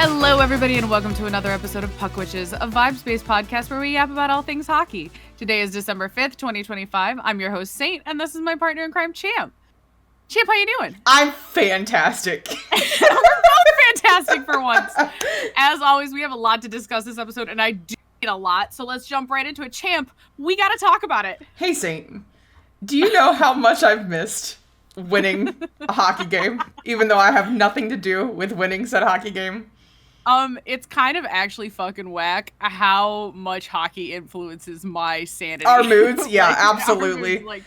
Hello, everybody, and welcome to another episode of Puck Witches, a vibes-based podcast where we yap about all things hockey. Today is December 5th, 2025. I'm your host, Saint, and this is my partner in crime, Champ. Champ, how you doing? I'm fantastic. We're both fantastic for once. As always, we have a lot to discuss this episode, and I do need a lot, so let's jump right into it. Champ, we gotta talk about it. Hey, Saint, do you know how much I've missed winning a hockey game, even though I have nothing to do with winning said hockey game? It's kind of actually fucking whack how much hockey influences my sanity. Our moods? Yeah, absolutely. Our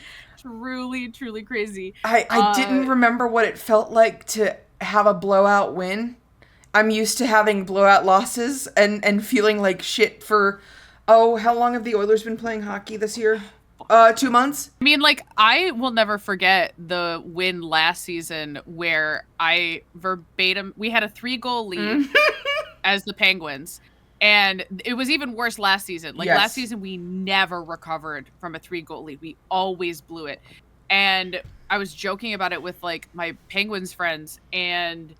moods, truly crazy. I didn't remember what it felt like to have a blowout win. I'm used to having blowout losses and feeling like shit for, how long have the Oilers been playing hockey this year? 2 months? I mean, I will never forget the win last season where we had a 3-goal lead as the Penguins. And it was even worse last season. Last season, we never recovered from a 3-goal lead. We always blew it. And I was joking about it with, my Penguins friends. And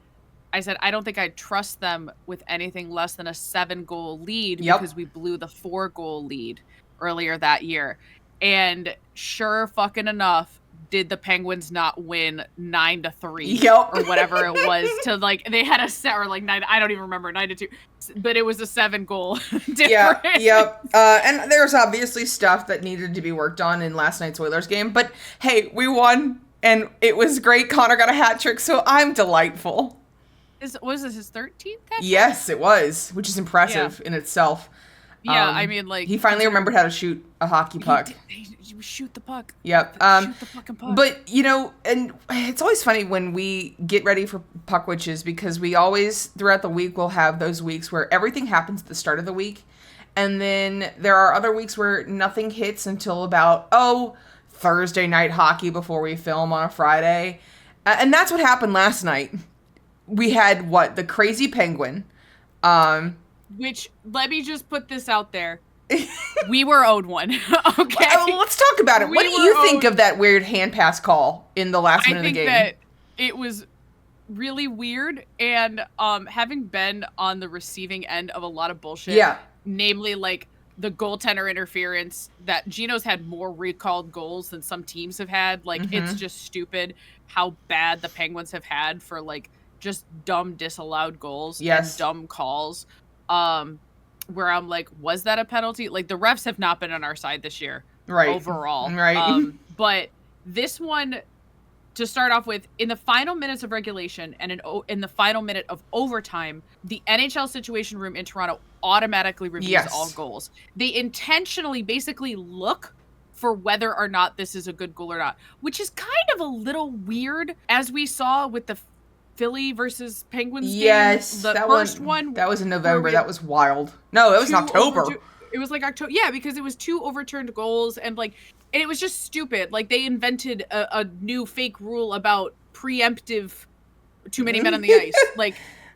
I said, I don't think I'd trust them with anything less than a 7-goal lead because we blew the 4-goal lead earlier that year. And sure fucking enough, did the Penguins not win 9-3 or whatever it was to they had a set or 9, I don't even remember, 9-2, but it was a 7-goal difference. And there's obviously stuff that needed to be worked on in last night's Oilers game, but hey, we won and it was great. Connor got a hat trick, so I'm delightful. Was this his 13th hat trick? Yes, it was, which is impressive in itself. Yeah, I mean, he finally remembered how to shoot a hockey puck. He shoot the puck. Yep. Shoot the fucking puck. But, and it's always funny when we get ready for Puck Witches because we always, throughout the week, will have those weeks where everything happens at the start of the week. And then there are other weeks where nothing hits until about, Thursday night hockey before we film on a Friday. And that's what happened last night. We had, the Crazy Penguin. Which, let me just put this out there. We were owed one. Okay. Well, let's talk about it. What do you think of that weird hand pass call in the last minute of the game? I think that it was really weird. And having been on the receiving end of a lot of bullshit, namely the goaltender interference, that Gino's had more recalled goals than some teams have had. It's just stupid how bad the Penguins have had for just dumb disallowed goals and dumb calls. Where I'm was that a penalty? The refs have not been on our side this year, overall. Right. But this one, to start off with, in the final minutes of regulation and in the final minute of overtime, the NHL Situation Room in Toronto automatically reviews all goals. They intentionally basically look for whether or not this is a good goal or not, which is kind of a little weird, as we saw with the Philly versus Penguins game. Yes, the first one. That was in November. That was wild. No, it was in October. It was October. Yeah, because it was 2 overturned goals and it was just stupid. They invented a new fake rule about preemptive too many men on the ice.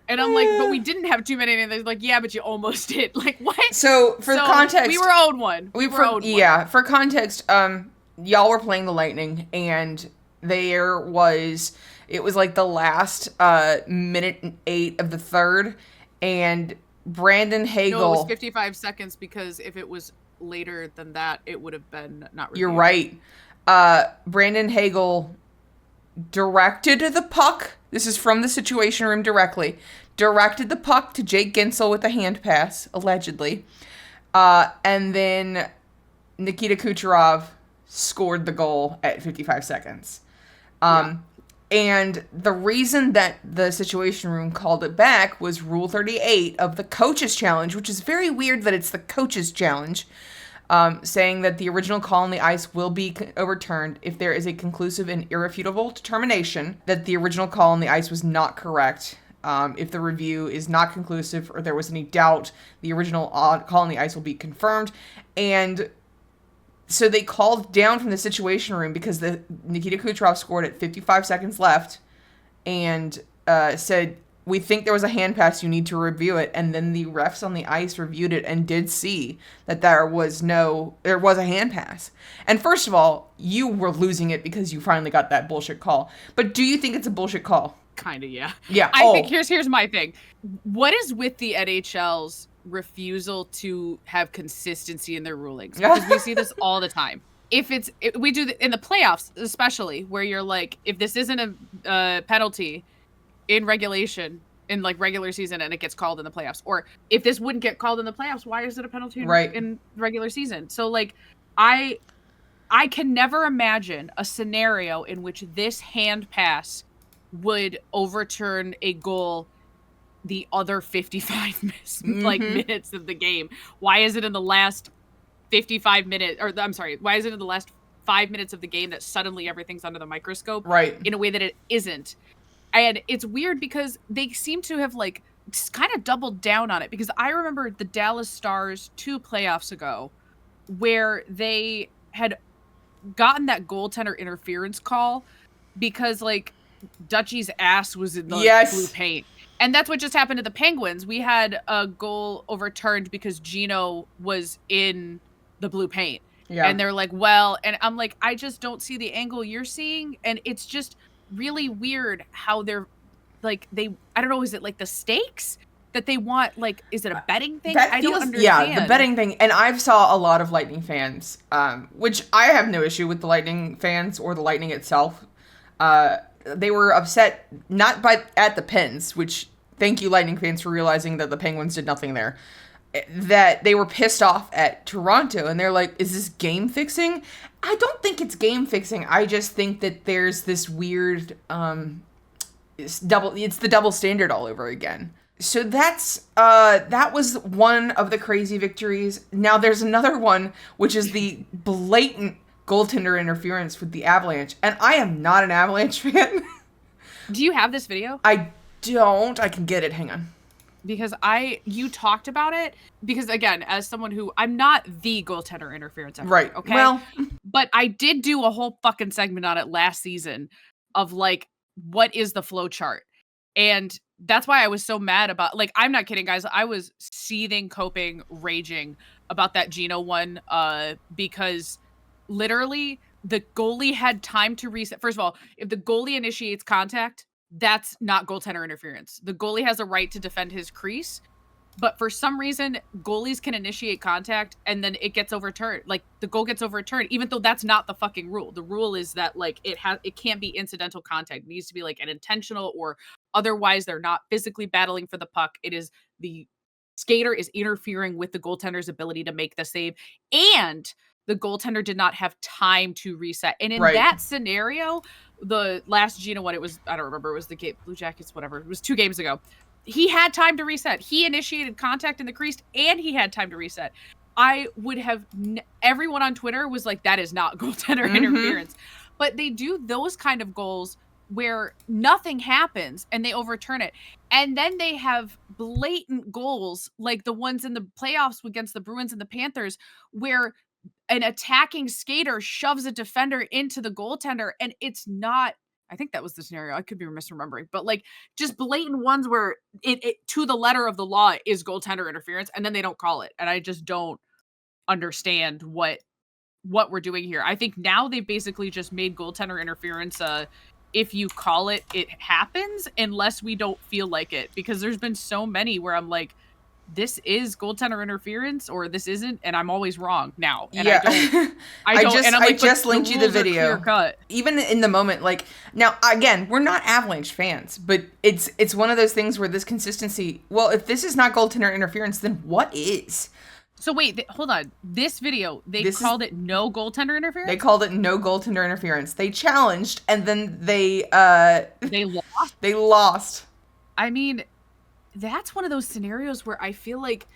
And I'm but we didn't have too many. And they're yeah, but you almost did. What? So context, we were owed one. Yeah, for context, y'all were playing the Lightning, and it was the last minute and 8 of the third, and Brandon Hagel. No, it was 55 seconds because if it was later than that, it would have been not reviewed. You're right. Brandon Hagel directed the puck. This is from the Situation Room directly. Directed the puck to Jake Gensel with a hand pass, allegedly. And then Nikita Kucherov scored the goal at 55 seconds. And the reason that the Situation Room called it back was Rule 38 of the Coach's Challenge, which is very weird that it's the Coach's Challenge, saying that the original call on the ice will be overturned if there is a conclusive and irrefutable determination that the original call on the ice was not correct. If the review is not conclusive or there was any doubt, the original call on the ice will be confirmed. And so they called down from the Situation Room because Nikita Kucherov scored at 55 seconds left and said, we think there was a hand pass, you need to review it. And then the refs on the ice reviewed it and did see that there was a hand pass. And first of all, you were losing it because you finally got that bullshit call. But do you think it's a bullshit call? Kind of, yeah. Yeah. I think here's my thing. What is with the NHL's refusal to have consistency in their rulings? Because we see this all the time. We do in the playoffs, especially, where you're like, if this isn't a penalty in regulation, in like regular season, and it gets called in the playoffs, or if this wouldn't get called in the playoffs, why is it a penalty in regular season? So like, I can never imagine a scenario in which this hand pass would overturn a goal the other 55 minutes of the game. Why is it in the last 55 minutes, or I'm sorry, why is it in the last 5 minutes of the game that suddenly everything's under the microscope? Right. In a way that it isn't. And it's weird because they seem to have like kind of doubled down on it, because I remember the Dallas Stars 2 playoffs ago where they had gotten that goaltender interference call because like Dutchy's ass was in the blue paint. And that's what just happened to the Penguins. We had a goal overturned because Gino was in the blue paint. Yeah. And they're like, well, and I'm like, I just don't see the angle you're seeing. And it's just really weird how they're like, I don't know, is it like the stakes that they want? Like, is it a betting thing? I don't understand. Yeah, the betting thing. And I've saw a lot of Lightning fans, which I have no issue with the Lightning fans or the Lightning itself. They were upset not at the Pens, which thank you Lightning fans for realizing that the Penguins did nothing there. That they were pissed off at Toronto, and they're like, is this game fixing? I don't think it's game fixing. I just think that there's this weird it's the double standard all over again. So that was one of the crazy victories. Now there's another one, which is the blatant goaltender interference with the Avalanche, and I am not an Avalanche fan. Do you have this video? I don't. I can get it. Hang on. Because you talked about it, because again, as someone who, I'm not the goaltender interference expert, right? Okay, well, but I did do a whole fucking segment on it last season of like, what is the flow chart? And that's why I was so mad about, like, I'm not kidding, guys. I was seething, coping, raging about that Gino one, because literally the goalie had time to reset. First of all, if the goalie initiates contact, that's not goaltender interference. The goalie has a right to defend his crease, but for some reason, goalies can initiate contact and then it gets overturned. Like, the goal gets overturned, even though that's not the fucking rule. The rule is that like it can't be incidental contact. It needs to be like an intentional, or otherwise they're not physically battling for the puck. It is the skater is interfering with the goaltender's ability to make the save, and the goaltender did not have time to reset. And in that scenario, the last Gino one, I don't remember, it was the Blue Jackets, whatever. It was 2 games ago. He had time to reset. He initiated contact in the crease, and he had time to reset. I would have, everyone on Twitter was like, that is not goaltender interference. But they do those kind of goals where nothing happens and they overturn it. And then they have blatant goals like the ones in the playoffs against the Bruins and the Panthers, where an attacking skater shoves a defender into the goaltender, and it's not, I think that was the scenario. I could be misremembering, but like just blatant ones where it to the letter of the law is goaltender interference, and then they don't call it. And I just don't understand what we're doing here. I think now they've basically just made goaltender interference if you call it, it happens, unless we don't feel like it. Because there's been so many where I'm like, this is goaltender interference or this isn't, and I'm always wrong now. And yeah. I just linked you the video. Even in the moment, like, now again, we're not Avalanche fans, but it's one of those things where this consistency, well, if this is not goaltender interference, then what is? So wait, hold on. This video, they called it no goaltender interference? They called it no goaltender interference. They challenged, and then they lost? They lost. I mean, that's one of those scenarios where I feel like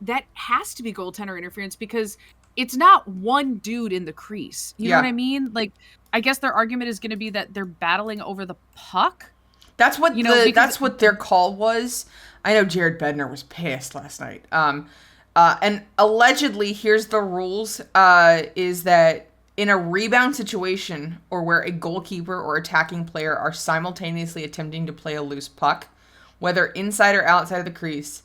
that has to be goaltender interference, because it's not one dude in the crease. You know what I mean? Like, I guess their argument is going to be that they're battling over the puck. That's what that's what their call was. I know Jared Bednar was pissed last night. And allegedly, here's the rules: is that in a rebound situation or where a goalkeeper or attacking player are simultaneously attempting to play a loose puck, whether inside or outside of the crease,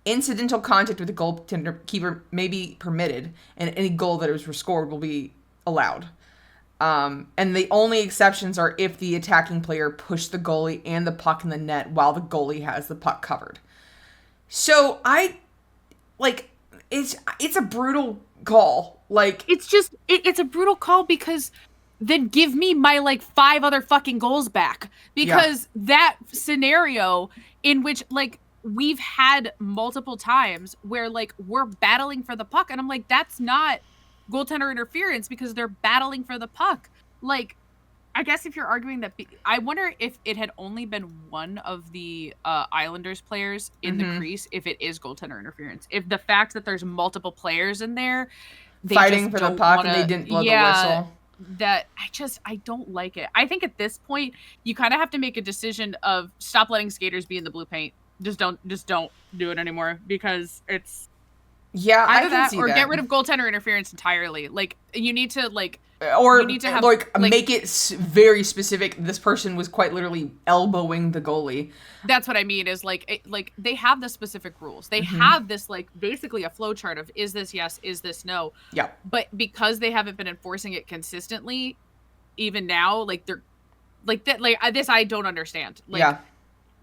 incidental contact with the goalkeeper may be permitted, and any goal that is scored will be allowed. And the only exceptions are if the attacking player pushed the goalie and the puck in the net while the goalie has the puck covered. So it's a brutal call. Like, it's a brutal call, because then give me my like 5 other fucking goals back, because that scenario in which like we've had multiple times where like we're battling for the puck, and I'm like, that's not goaltender interference because they're battling for the puck. Like, I guess if you're arguing that, I wonder if it had only been one of the Islanders players in the crease, if it is goaltender interference. If the fact that there's multiple players in there, fighting for the puck, and they didn't blow the whistle. That I don't like it. I think at this point you kind of have to make a decision of stop letting skaters be in the blue paint. Just don't do it anymore, because it's either I can see that, or get rid of goaltender interference entirely. Like, you need to like, or you need to have, like make it very specific. This person was quite literally elbowing the goalie. That's what I mean. Is like they have the specific rules. They have this like basically a flow chart of, is this yes, is this no. Yeah. But because they haven't been enforcing it consistently, even now, like they're like that. Like this, I don't understand. Like,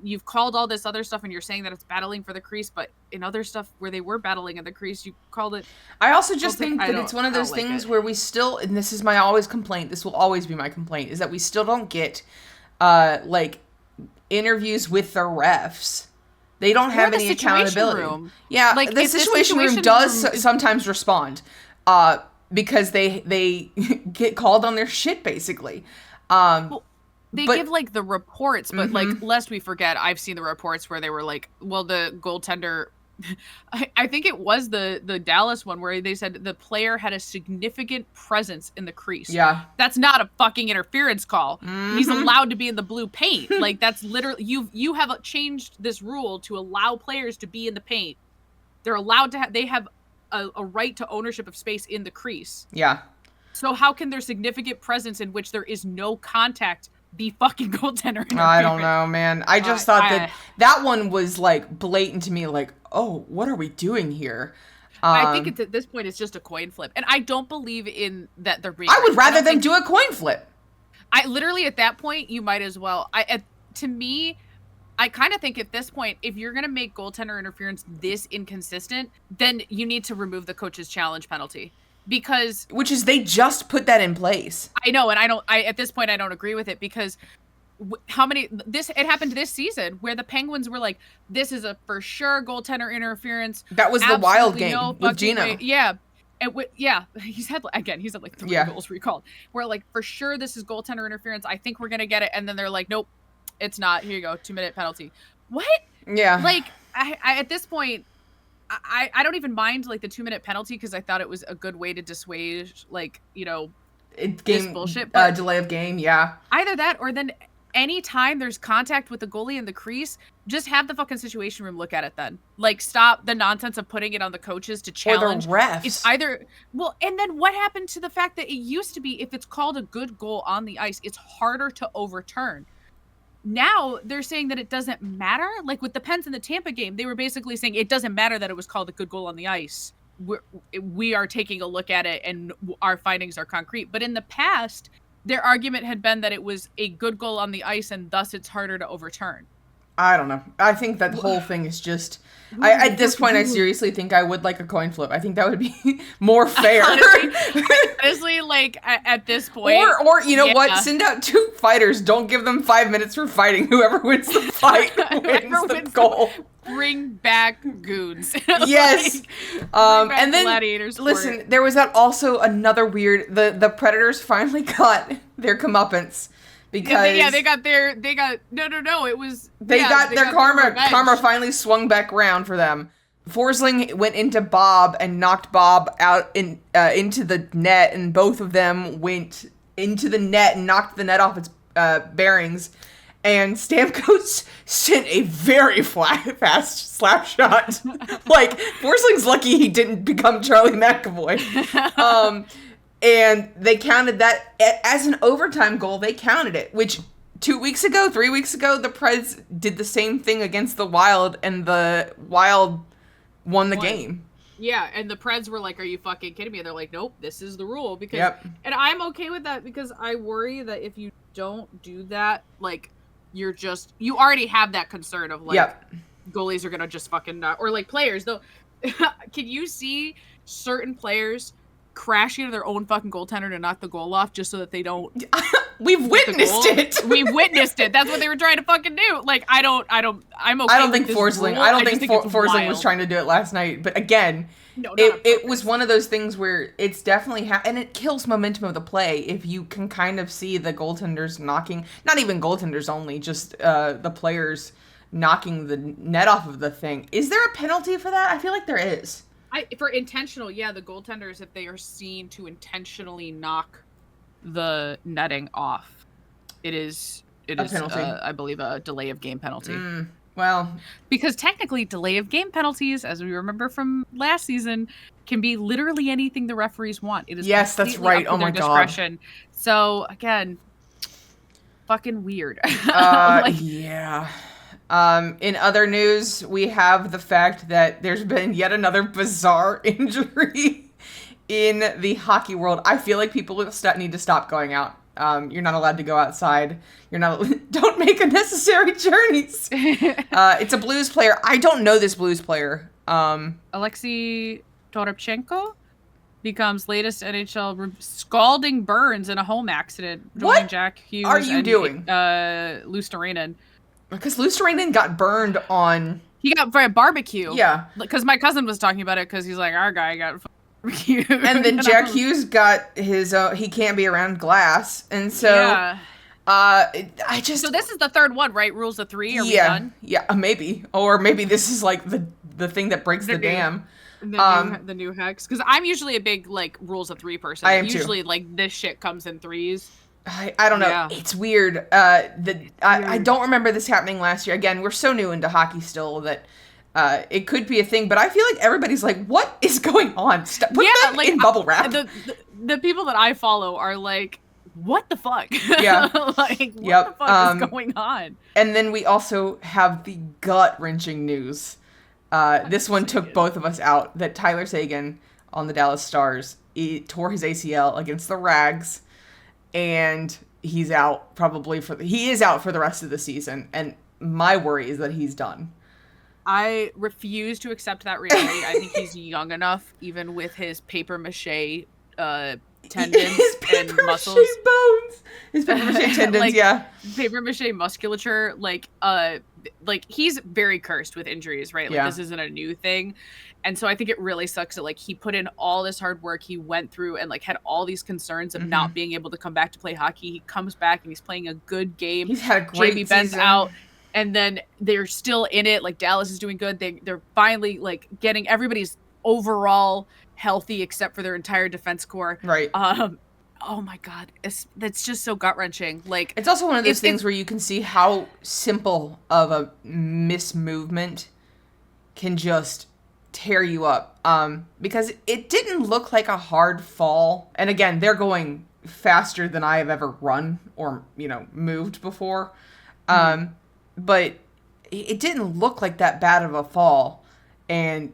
you've called all this other stuff and you're saying that it's battling for the crease, but in other stuff where they were battling in the crease, you called it. I also just think that it's one of those things where we still, and this is my always complaint, this will always be my complaint, is that we still don't get like interviews with the refs. They don't have any accountability. Room. Yeah, like the situation room does sometimes respond because they get called on their shit, basically. They give like the reports, but like, lest we forget, I've seen the reports where they were like, well, the goaltender, I think it was the Dallas one where they said the player had a significant presence in the crease. Yeah. That's not a fucking interference call. He's allowed to be in the blue paint. Like, that's literally, you have changed this rule to allow players to be in the paint. They're allowed to they have a right to ownership of space in the crease. Yeah. So how can their significant presence in which there is no contact be fucking goaltender interference? I don't know, man. I just thought that one was like blatant to me, like, oh, what are we doing here? I think it's at this point it's just a coin flip, and I don't believe in that they're being. I would rather them do a coin flip. I literally at that point you might as well. To me, I kind of think at this point, if you're gonna make goaltender interference this inconsistent, then you need to remove the coach's challenge penalty. Because they just put that in place. I know, and at this point I don't agree with it, because it happened this season where the Penguins were like, this is a for sure goaltender interference. That was the Wild game with Gino. Way. Yeah. He's had like 3 goals recalled. Where like, for sure this is goaltender interference. I think we're gonna get it, and then they're like, nope, it's not. Here you go, 2-minute penalty. What? Yeah. Like, I at this point, I don't even mind like the 2-minute penalty, because I thought it was a good way to dissuade like, this bullshit. But delay of game, yeah. Either that, or then anytime there's contact with the goalie in the crease, just have the fucking situation room look at it then. Like, stop the nonsense of putting it on the coaches to challenge. Or the refs. It's either, well, and then what happened to the fact that it used to be, if it's called a good goal on the ice, it's harder to overturn. Now they're saying that it doesn't matter. Like with the Pens in the Tampa game, they were basically saying it doesn't matter that it was called a good goal on the ice. We are taking a look at it and our findings are concrete. But in the past, their argument had been that it was a good goal on the ice and thus it's harder to overturn. I don't know. I think that whole thing is just... at this point, I seriously think I would like a coin flip. I think that would be more fair. Honestly, like, at this point... Or you know what? Send out 2 fighters. Don't give them 5 minutes for fighting. Whoever wins the fight wins the goal. Bring back goons. Yes. And then, listen, there was also another weird... The Predators finally got their comeuppance. Because they got no, it was they got their karma finally swung back around for them. Forsling went into Bob and knocked Bob out into the net, and both of them went into the net and knocked the net off its bearings. And Stamkos sent a very fast slap shot. Like, Forsling's lucky he didn't become Charlie McAvoy. And they counted that as an overtime goal. They counted it, which 3 weeks ago, the Preds did the same thing against the Wild, and the Wild won the game. Yeah, and the Preds were like, "Are you fucking kidding me?" And they're like, "Nope, this is the rule." Because, and I'm okay with that because I worry that if you don't do that, like, you already have that concern of like, goalies are gonna just fucking not, or like players though. Can you see certain players crashing into their own fucking goaltender to knock the goal off just so that they don't? We've witnessed it. We've witnessed it. That's what they were trying to fucking do. Like, I'm okay. I don't think Forsling. Rule. I don't think Forsling was trying to do it last night. But again, it was one of those things where it's definitely and it kills momentum of the play if you can kind of see the goaltenders knocking. Not even goaltenders only, just the players knocking the net off of the thing. Is there a penalty for that? I feel like there is. For intentional, yeah, the goaltenders, if they are seen to intentionally knock the netting off, it is a penalty. I believe a delay of game penalty. Well, because technically delay of game penalties, as we remember from last season, can be literally anything the referees want. It is that's right. Oh my discretion. God. So again, fucking weird. Yeah. In other news, we have the fact that there's been yet another bizarre injury in the hockey world. I feel like people need to stop going out. You're not allowed to go outside. Don't make unnecessary journeys. It's a Blues player. I don't know this Blues player. Alexei Toropchenko becomes latest NHL scalding burns in a home accident. What Jack Hughes are you doing? Luosterainen. Because Luosterainen got burned on... He got for a barbecue. Yeah. Because my cousin was talking about it because he's like, our guy got barbecue. And then Jack Hughes got his... he can't be around glass. And so... Yeah. So this is the third one, right? Rules of three? Are we done? Yeah, maybe. Or maybe this is like the thing that breaks the dam. The new hex. Because I'm usually a big, like, rules of three person. I am usually, too. Like, this shit comes in threes. I don't know. Yeah. It's weird. I don't remember this happening last year. Again, we're so new into hockey still that it could be a thing. But I feel like everybody's like, what is going on? Put them in bubble wrap. The people that I follow are like, what the fuck? Yeah. Like, what the fuck is going on? And then we also have the gut-wrenching news. This one took both of us out. That Tyler Seguin on the Dallas Stars tore his ACL against the Rags. And he's out he is out for the rest of the season. And my worry is that he's done. I refuse to accept that reality. I think he's young enough, even with his paper mache tendons and muscles. Bones. His paper mache tendons, yeah. Paper mache musculature, like he's very cursed with injuries, right? Like this isn't a new thing. And so I think it really sucks that like he put in all this hard work, he went through and like had all these concerns of not being able to come back to play hockey. He comes back and he's playing a good game. He's had a great Jamie Benn's out. And then they're still in it. Like Dallas is doing good. They're finally like getting everybody's overall healthy except for their entire defense core. Right. Oh my God. That's just so gut wrenching. Like it's also one of those things where you can see how simple of a mismovement can just tear you up. Because it didn't look like a hard fall. And again, they're going faster than I have ever run or, moved before. But it didn't look like that bad of a fall. And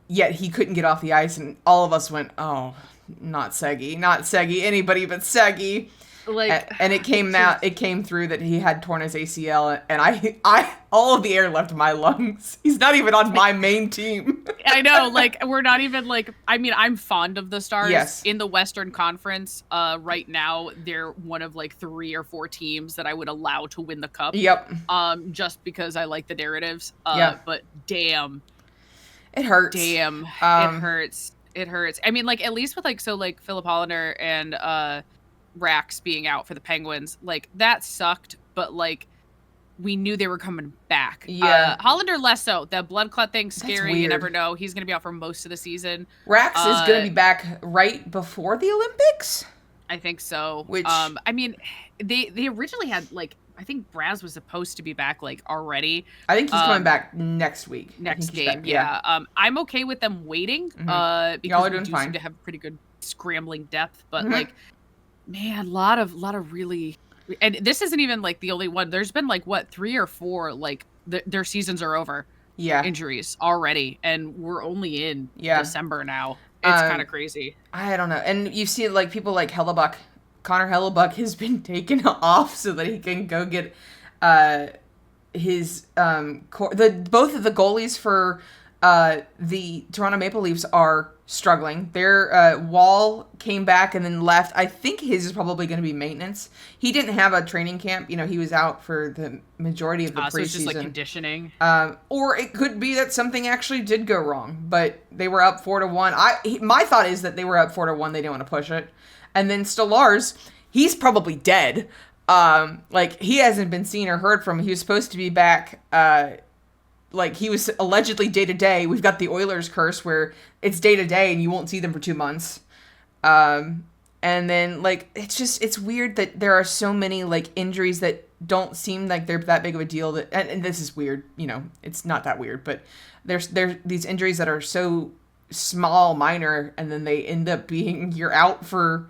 yet he couldn't get off the ice. And all of us went, oh, not Segi, anybody but Segi. Like, and it came through that he had torn his ACL, and I all of the air left my lungs. He's not even on my main team. I know, like we're not even like. I mean, I'm fond of the Stars. Yes. In the Western Conference, right now they're one of like 3 or 4 teams that I would allow to win the cup. Yep. Just because I like the narratives. But damn, it hurts. Damn, it hurts. It hurts. I mean, like at least with like Philip Hollander and Rax being out for the Penguins, like that sucked, but like we knew they were coming back. Yeah. Hollander less so. That blood clot thing's scary. You never know. He's gonna be out for most of the season. Rax is gonna be back right before the Olympics? I think so. Which I mean, they originally had like I think Braz was supposed to be back like already. I think he's coming back next week. Next game, yeah. I'm okay with them waiting. Because we do seem to have pretty good scrambling depth, but like man, a lot of really, and this isn't even like the only one. There's been like what 3 or 4 like their seasons are over. injuries already, and we're only in December now. It's kind of crazy. I don't know. And you see like people like Hellebuck. Connor Hellebuck has been taken off so that he can go get his both of the goalies for the Toronto Maple Leafs are struggling. Their Wall came back and then left. I think his is probably going to be maintenance. He didn't have a training camp. He was out for the majority of the preseason. So it's just like conditioning. Or it could be that something actually did go wrong, but they were up 4-1. My thought is that they were up 4-1. They didn't want to push it. And then Stolarz, he's probably dead. Like he hasn't been seen or heard from. He was supposed to be back. Like he was allegedly day to day. We've got the Oilers curse where it's day to day and you won't see them for 2 months. And then like it's weird that there are so many like injuries that don't seem like they're that big of a deal. That and this is weird. It's not that weird, but there's these injuries that are so small, minor, and then they end up being you're out for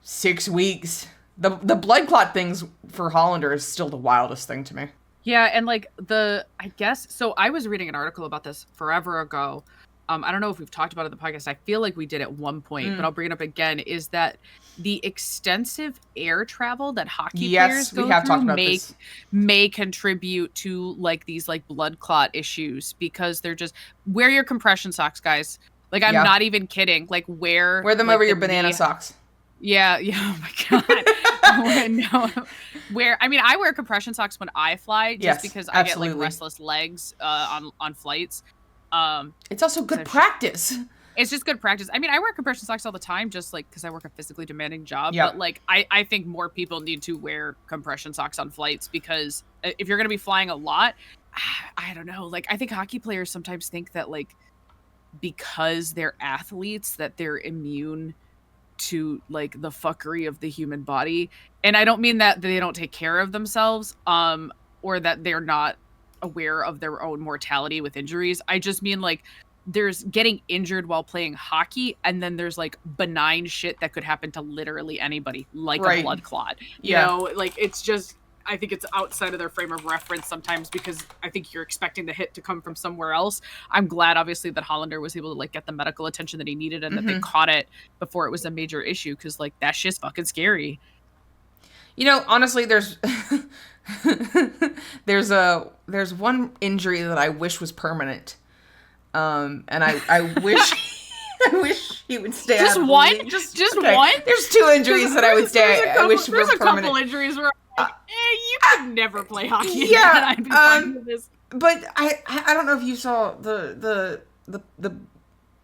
6 weeks. The blood clot things for Hollander is still the wildest thing to me. Yeah, and like so I was reading an article about this forever ago. I don't know if we've talked about it in the podcast. I feel like we did at one point, but I'll bring it up again, is that the extensive air travel that hockey players go through may contribute to like these like blood clot issues, because they're just wear your compression socks, guys. Like I'm not even kidding. Like wear them like, over your banana socks. Yeah. Oh my God. No. I wear compression socks when I fly, just because I get like restless legs on flights. It's also good practice. It's just good practice. I wear compression socks all the time, just like because I work a physically demanding job. But like I think more people need to wear compression socks on flights, because if you're going to be flying a lot, I don't know. Like I think hockey players sometimes think that like because they're athletes that they're immune to like the fuckery of the human body. And I don't mean that they don't take care of themselves or that they're not aware of their own mortality with injuries. I just mean like there's getting injured while playing hockey, and then there's like benign shit that could happen to literally anybody, like a blood clot. You know, like it's just, I think it's outside of their frame of reference sometimes, because I think you're expecting the hit to come from somewhere else. I'm glad, obviously, that Hollander was able to like get the medical attention that he needed, and that they caught it before it was a major issue, because like that shit's fucking scary. Honestly, there's there's one injury that I wish was permanent, and I wish I wish he would stay. Just out of one? the league. Just okay. one? There's 2 injuries that I would say I wish were permanent. There's a couple injuries where you could never play hockey. Yeah. I'd be fine with this. But I don't know if you saw the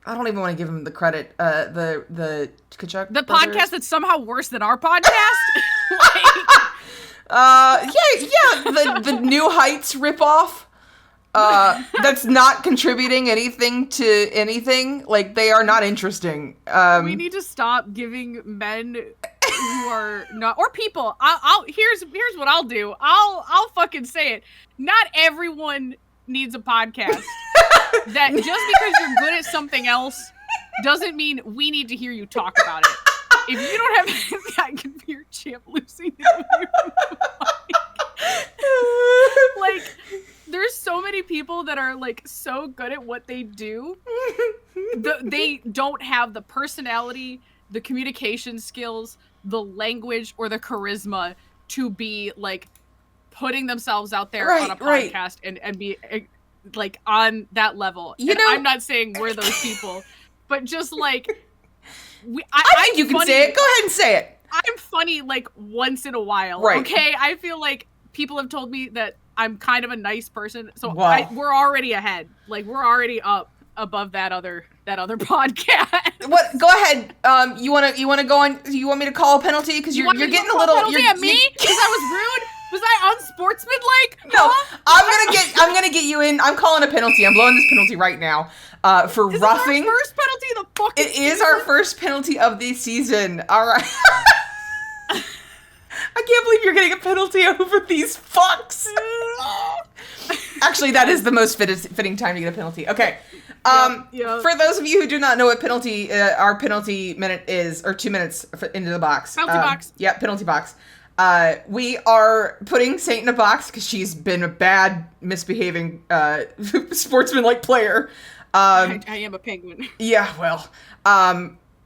I don't even want to give him the credit. The Kachuk the brothers. podcast that's somehow worse than our podcast. The New Heights ripoff. That's not contributing anything to anything. Like they are not interesting. We need to stop giving men who are not, or people. Here's what I'll do. I'll fucking say it. Not everyone needs a podcast. That just because you're good at something else doesn't mean we need to hear you talk about it. If you don't have anything, I can be your champ losing like, there's so many people that are like so good at what they do. They don't have the personality, the communication skills, the language, or the charisma to be like putting themselves out there on a podcast and be like on that level. I'm not saying we're those people, but just like I think you can say it. Go ahead and say it. I'm funny like once in a while. Right. Okay. I feel like people have told me that I'm kind of a nice person. So we're already ahead. Like we're already up above that other podcast. What? Go ahead. You want to go on? You want me to call a penalty? Because you're getting a little. Penalty at me because I was rude. Was I unsportsmanlike? No. I'm gonna get you in. I'm calling a penalty. I'm blowing this penalty right now. For roughing. Is our first penalty of the fucking season? It is our first penalty of the season. All right. I can't believe you're getting a penalty over these fucks. Actually, that is the most fitting time to get a penalty. Okay. For those of you who do not know what penalty, our penalty minute is, or 2 minutes into the box. Penalty box. Yeah, penalty box. We are putting Saint in a box because she's been a bad, misbehaving, sportsman-like player. I am a penguin. Yeah, well,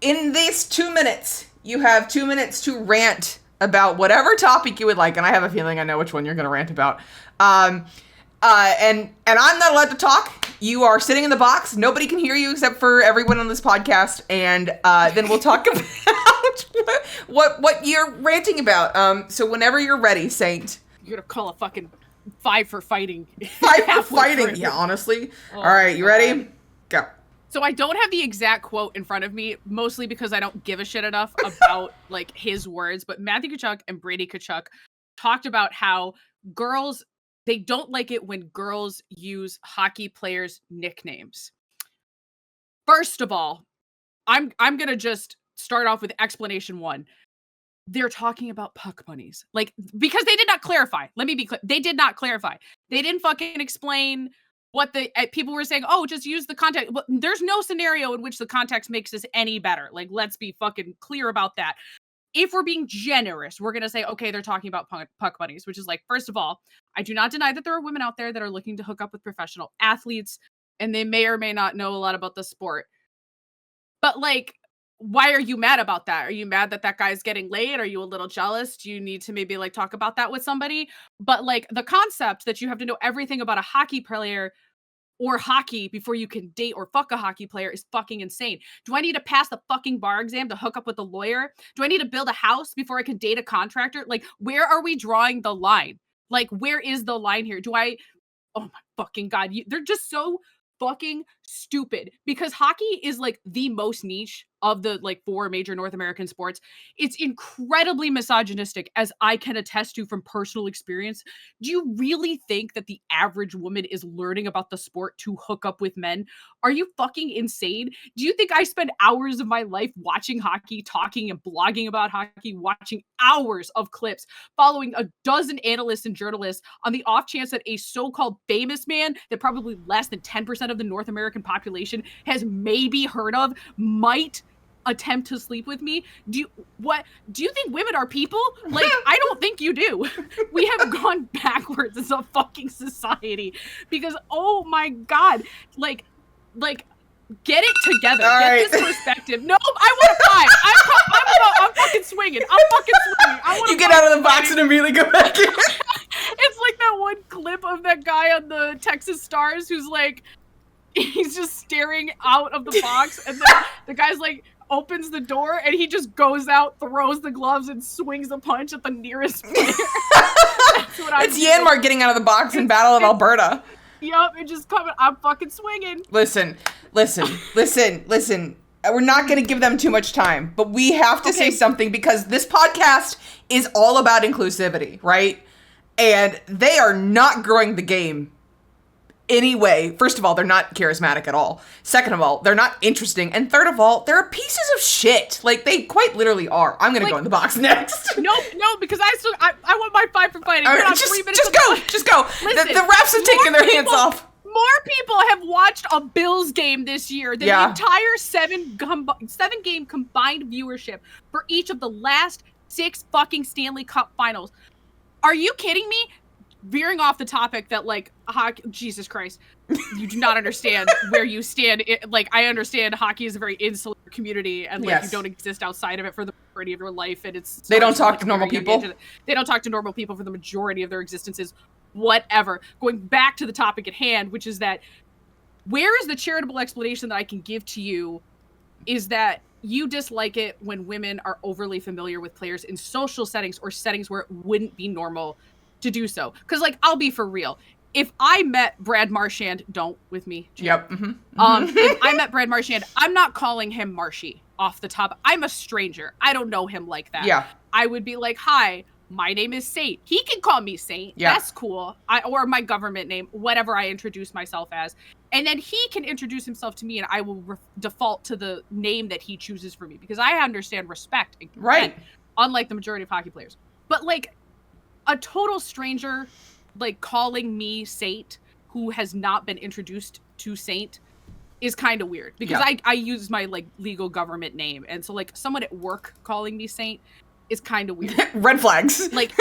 in these 2 minutes, you have 2 minutes to rant about whatever topic you would like, and I have a feeling I know which one you're going to rant about. And I'm not allowed to talk. You are sitting in the box. Nobody can hear you except for everyone on this podcast, and then we'll talk about what you're ranting about. So whenever you're ready, Saint. You're gonna call a fucking 5 for fighting. 5 for fighting. Yeah, honestly. Oh, all right, you ready? Go. So I don't have the exact quote in front of me, mostly because I don't give a shit enough about like his words. But Matthew Tkachuk and Brady Tkachuk talked about how girls, they don't like it when girls use hockey players' nicknames. First of all, I'm gonna just start off with explanation 1. They're talking about puck bunnies. Like, because they did not clarify. Let me be clear. They did not clarify. They didn't fucking explain what the people were saying. Oh, just use the context. But there's no scenario in which the context makes this any better. Like, let's be fucking clear about that. If we're being generous, we're going to say, okay, they're talking about puck bunnies, which is like, first of all, I do not deny that there are women out there that are looking to hook up with professional athletes, and they may or may not know a lot about the sport. But like, why are you mad about that? Are you mad that that guy's getting laid? Are you a little jealous? Do you need to maybe like talk about that with somebody? But like the concept that you have to know everything about a hockey player or hockey before you can date or fuck a hockey player is fucking insane. Do I need to pass the fucking bar exam to hook up with a lawyer? Do I need to build a house before I can date a contractor? Like, where are we drawing the line? Like, where is the line here? Oh my fucking God. They're just so fucking stupid because hockey is like the most niche of the like 4 major North American sports. It's incredibly misogynistic, as I can attest to from personal experience. Do you really think that the average woman is learning about the sport to hook up with men? Are you fucking insane? Do you think I spend hours of my life watching hockey, talking and blogging about hockey, watching hours of clips, following a dozen analysts and journalists on the off chance that a so-called famous man that probably less than 10% of the North American population has maybe heard of might attempt to sleep with me? Do you think women are people? Like, I don't think you do. We have gone backwards as a fucking society because, oh my God, like get it together. All Get right. this perspective. No, I want to fight. I'm fucking swinging. You get out of the box and immediately go back in. It's like that one clip of that guy on the Texas Stars who's like, he's just staring out of the box, and then the guy's like, opens the door, and he just goes out, throws the gloves, and swings a punch at the nearest player. That's what It's Yanmar getting out of the box in Battle of Alberta. Yup, it just coming. I'm fucking swinging. Listen. We're not going to give them too much time, but we have to say something because this podcast is all about inclusivity, right? And they are not growing the game anyway. First of all, they're not charismatic at all. Second of all, they're not interesting. And third of all, they're pieces of shit. Like, they quite literally are. I'm going to go in the box next. No, because I want my 5 for fighting. All right, just go. Listen, the refs have taken their hands off. More people have watched a Bills game this year than the entire 7-game combined viewership for each of the last 6 fucking Stanley Cup finals. Are you kidding me? Veering off the topic that, like, hockey, Jesus Christ, you do not understand where you stand. I understand hockey is a very insular community, and like you don't exist outside of it for the majority of your life, and they don't talk to normal people. They don't talk to normal people for the majority of their existences. Whatever. Going back to the topic at hand, which is that where is the charitable explanation that I can give to you is that you dislike it when women are overly familiar with players in social settings or settings where it wouldn't be normal to do so. Because, like, I'll be for real. If I met Brad Marchand, don't with me. Jim. Yep. If I met Brad Marchand, I'm not calling him Marshy off the top. I'm a stranger. I don't know him like that. Yeah. I would be like, hi, my name is Saint. He can call me Saint. Yeah. That's cool. Or my government name, whatever I introduce myself as. And then he can introduce himself to me, and I will default to the name that he chooses for me because I understand respect. Right. Unlike the majority of hockey players. But, like, a total stranger, like, calling me Saint, who has not been introduced to Saint, is kind of weird. Because I use my, like, legal government name. And so, like, someone at work calling me Saint is kind of weird. Red flags. Like,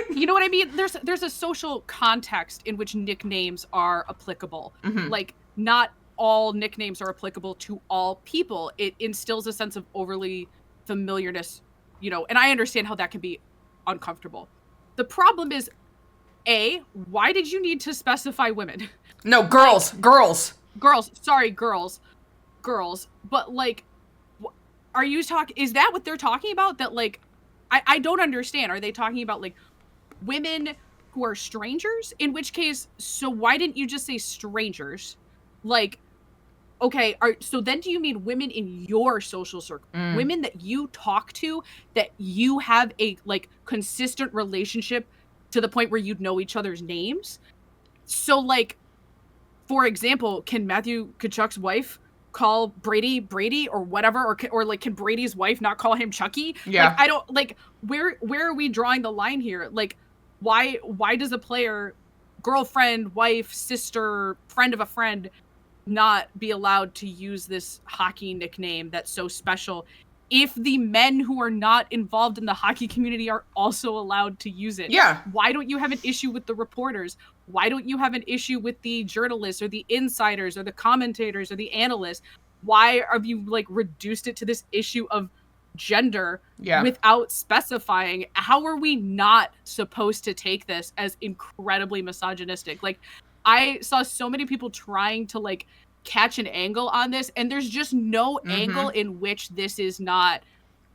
you know what I mean? There's a social context in which nicknames are applicable. Mm-hmm. Like, not all nicknames are applicable to all people. It instills a sense of overly familiarness, you know, and I understand how that can be uncomfortable. The problem is, A, why did you need to specify women? No, girls. Like, girls. Sorry, girls. But, like, are you talking, is that what they're talking about? That, like, I don't understand. Are they talking about, like, women who are strangers? In which case, so why didn't you just say strangers? Like, okay, so then do you mean women in your social circle? Women that you talk to, that you have a, like, consistent relationship to the point where you'd know each other's names? So, like, for example, can Matthew Tkachuk's wife call Brady or whatever, or like, can Brady's wife not call him Chucky? Yeah. Like, I don't, like, where are we drawing the line here? Like, why does a player, girlfriend, wife, sister, friend of a friend, not be allowed to use this hockey nickname that's so special if the men who are not involved in the hockey community are also allowed to use it? Yeah. Why don't you have an issue with the reporters? Why don't you have an issue with the journalists or the insiders or the commentators or the analysts? Why have you, like, reduced it to this issue of gender without specifying? How are we not supposed to take this as incredibly misogynistic? Like, I saw so many people trying to, like, catch an angle on this, and there's just no angle in which this is not,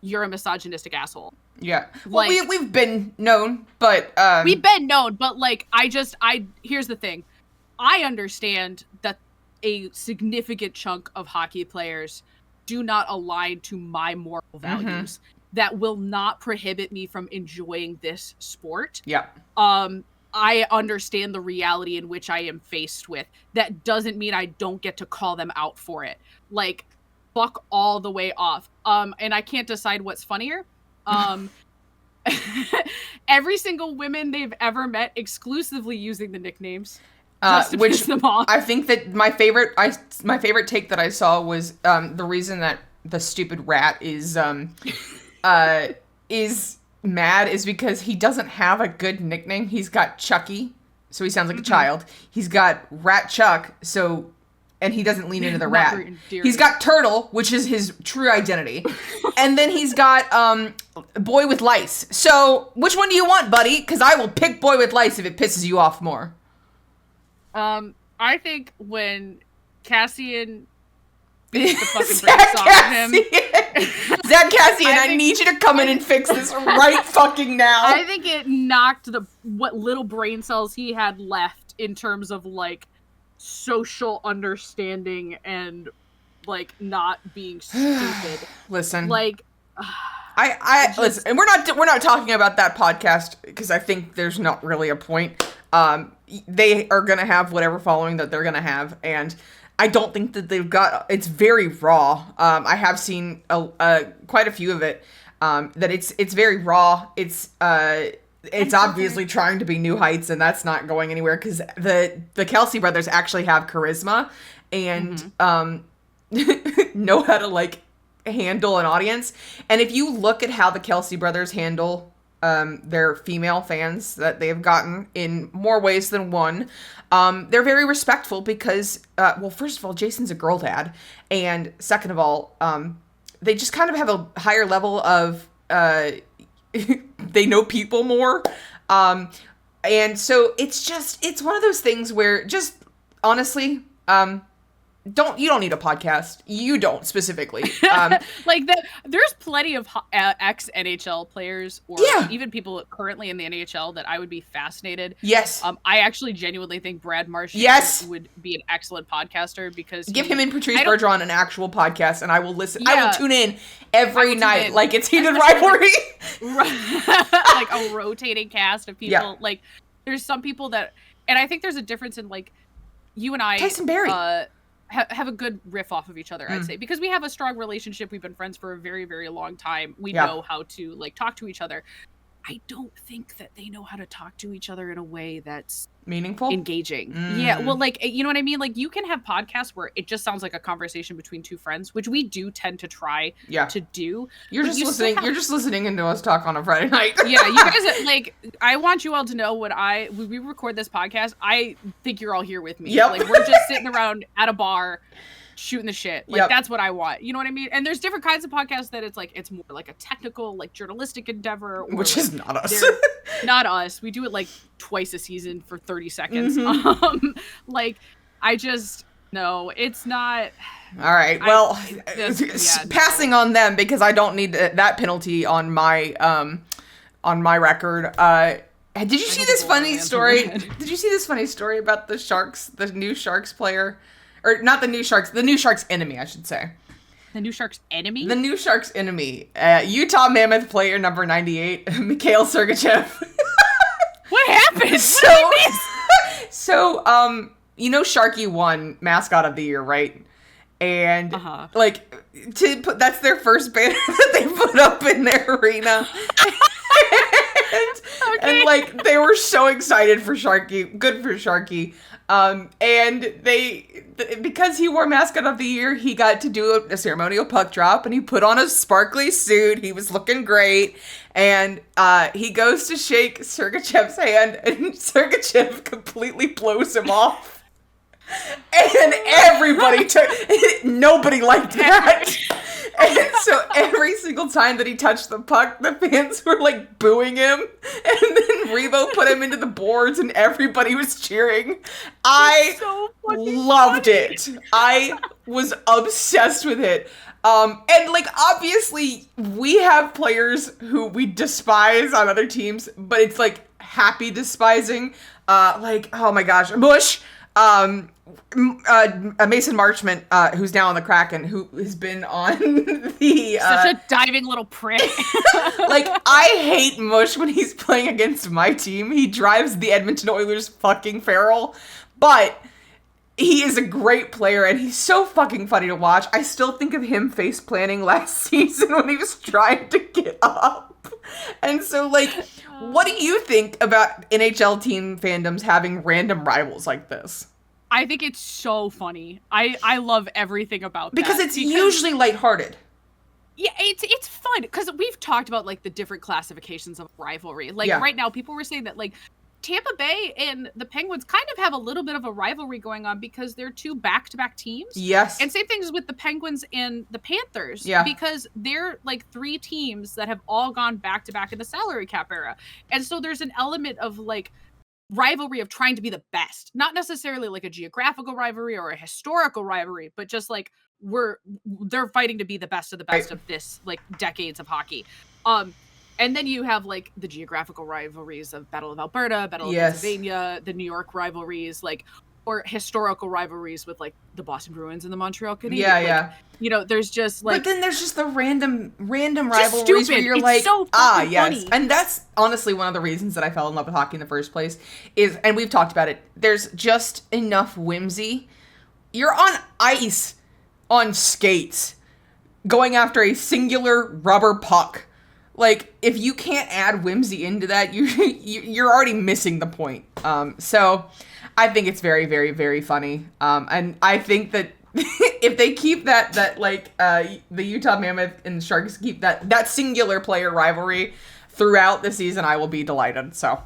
you're a misogynistic asshole. Yeah. Well, like, we've been known, but we've been known, but, like, here's the thing. I understand that a significant chunk of hockey players do not align to my moral values. That will not prohibit me from enjoying this sport. Yeah. I understand the reality in which I am faced with. That doesn't mean I don't get to call them out for it. Like, fuck all the way off. And I can't decide what's funnier. Every single women they've ever met exclusively using the nicknames. Just to piss them off. I think that my favorite take that I saw was the reason that the stupid rat is mad is because he doesn't have a good nickname. He's got Chucky, so he sounds like a child. He's got Rat Chuck, and he doesn't lean into the rat. He's got Turtle, which is his true identity. And then he's got Boy with Lice. So which one do you want, buddy? Because I will pick Boy with Lice if it pisses you off more. I think when Cassian beats the fucking brakes off of him. Zach Cassian, I need you to come in and fix this right fucking now. I think it knocked what little brain cells he had left in terms of, like, social understanding and, like, not being stupid. Listen. Like, listen, and we're not talking about that podcast because I think there's not really a point. They are gonna have whatever following that they're gonna have, and I don't think that they've got. It's very raw. I have seen quite a few of it. That it's very raw. It's obviously trying to be New Heights, and that's not going anywhere because the Kelsey brothers actually have charisma and know how to, like, handle an audience. And if you look at how the Kelsey brothers handle their female fans that they've gotten in more ways than one, they're very respectful because, well, first of all, Jason's a girl dad, and second of all, they just kind of have a higher level of they know people more, and so it's one of those things where, just honestly, you don't need a podcast. You don't specifically. Like, there's plenty of ex-NHL players or even people currently in the NHL that I would be fascinated. Yes. I actually genuinely think Brad Marsh would be an excellent podcaster because give him and Patrice Bergeron an actual podcast and I will listen. Yeah. I will tune in every night like it's heated rivalry. Like a rotating cast of people. Yeah. Like, there's some people that, and I think there's a difference in, like, you and I. Tyson Barrie. Have a good riff off of each other, I'd say, because we have a strong relationship. We've been friends for a very, very long time. We know how to, like, talk to each other. I don't think that they know how to talk to each other in a way that's Meaningful? engaging. Yeah, well, like, you know what I mean? Like, you can have podcasts where it just sounds like a conversation between two friends, which we do tend to try to do. You're just listening. You're just listening into us talk on a Friday night. Yeah, you guys, like, I want you all to know when we record this podcast, I think you're all here with me. Yep. Like, we're just sitting around at a bar shooting the shit. Like, that's what I want. You know what I mean? And there's different kinds of podcasts that it's more like a technical, like, journalistic endeavor. Or, which is not us. Not us. We do it like twice a season for 30 seconds. Like, I just, no, it's not. All right. Well, passing on them because I don't need that penalty on my record. Did you see this funny story? Did you see this funny story about the Sharks, the new Sharks player? Or not the new Sharks enemy, I should say. The new Sharks enemy? The new Sharks enemy. Utah Mammoth player number 98, Mikhail Sergachev. What happened? So, you know Sharky won Mascot of the Year, right? And, that's their first banner that they put up in their arena. And, like, they were so excited for Sharky. Good for Sharky. And because he wore Mascot of the Year, he got to do a ceremonial puck drop, and he put on a sparkly suit. He was looking great, and he goes to shake Sergachev's hand, and Sergachev completely blows him off. And everybody nobody liked that. And so every single time that he touched the puck, the fans were like booing him. And then Revo put him into the boards and everybody was cheering. I loved it. I was obsessed with it. And like, obviously we have players who we despise on other teams, but it's like happy despising. Like, oh my gosh, Bush. Mason Marchment, who's now on the Kraken, who has been on the such a diving little prick. Like, I hate Mush when he's playing against my team. He drives the Edmonton Oilers fucking feral, but he is a great player and he's so fucking funny to watch. I still think of him face planting last season when he was trying to get up. And so, like, what do you think about NHL team fandoms having random rivals like this? I think it's so funny. I love everything about that. Because it's usually lighthearted. Yeah, it's fun. Because we've talked about, like, the different classifications of rivalry. Like, right now, people were saying that, like, Tampa Bay and the Penguins kind of have a little bit of a rivalry going on because they're two back-to-back teams. Yes. And same things with the Penguins and the Panthers. Yeah. Because they're, like, three teams that have all gone back-to-back in the salary cap era. And so there's an element of, like, rivalry of trying to be the best, not necessarily like a geographical rivalry or a historical rivalry, but just like they're fighting to be the best of the best of this, like, decades of hockey. And then you have, like, the geographical rivalries of Battle of Alberta, Battle of Pennsylvania, the New York rivalries, like, or historical rivalries with, like, the Boston Bruins and the Montreal Canadiens. Yeah, like, you know, there's just, like... But then there's just the random rivalries where you're like, so yes. Funny. And that's honestly one of the reasons that I fell in love with hockey in the first place is, and we've talked about it, there's just enough whimsy. You're on ice, on skates, going after a singular rubber puck. Like, if you can't add whimsy into that, you're already missing the point. So I think it's very, very, very funny. And I think that if they keep that like, the Utah Mammoth and Sharks keep that singular player rivalry throughout the season, I will be delighted. So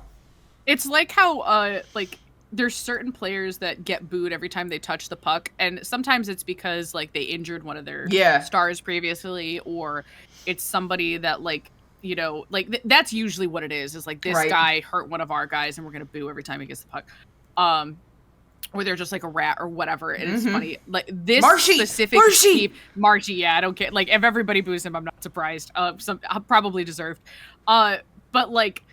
it's like how, like, there's certain players that get booed every time they touch the puck. And sometimes it's because, like, they injured one of their stars previously, or it's somebody that, like, you know, like, that's usually what it is like, this guy hurt one of our guys and we're gonna boo every time he gets the puck. Or they're just like a rat or whatever, and it's funny. Like, this specific Marshy, yeah, I don't get, like, if everybody boos him, I'm not surprised. Some probably deserved. But, like,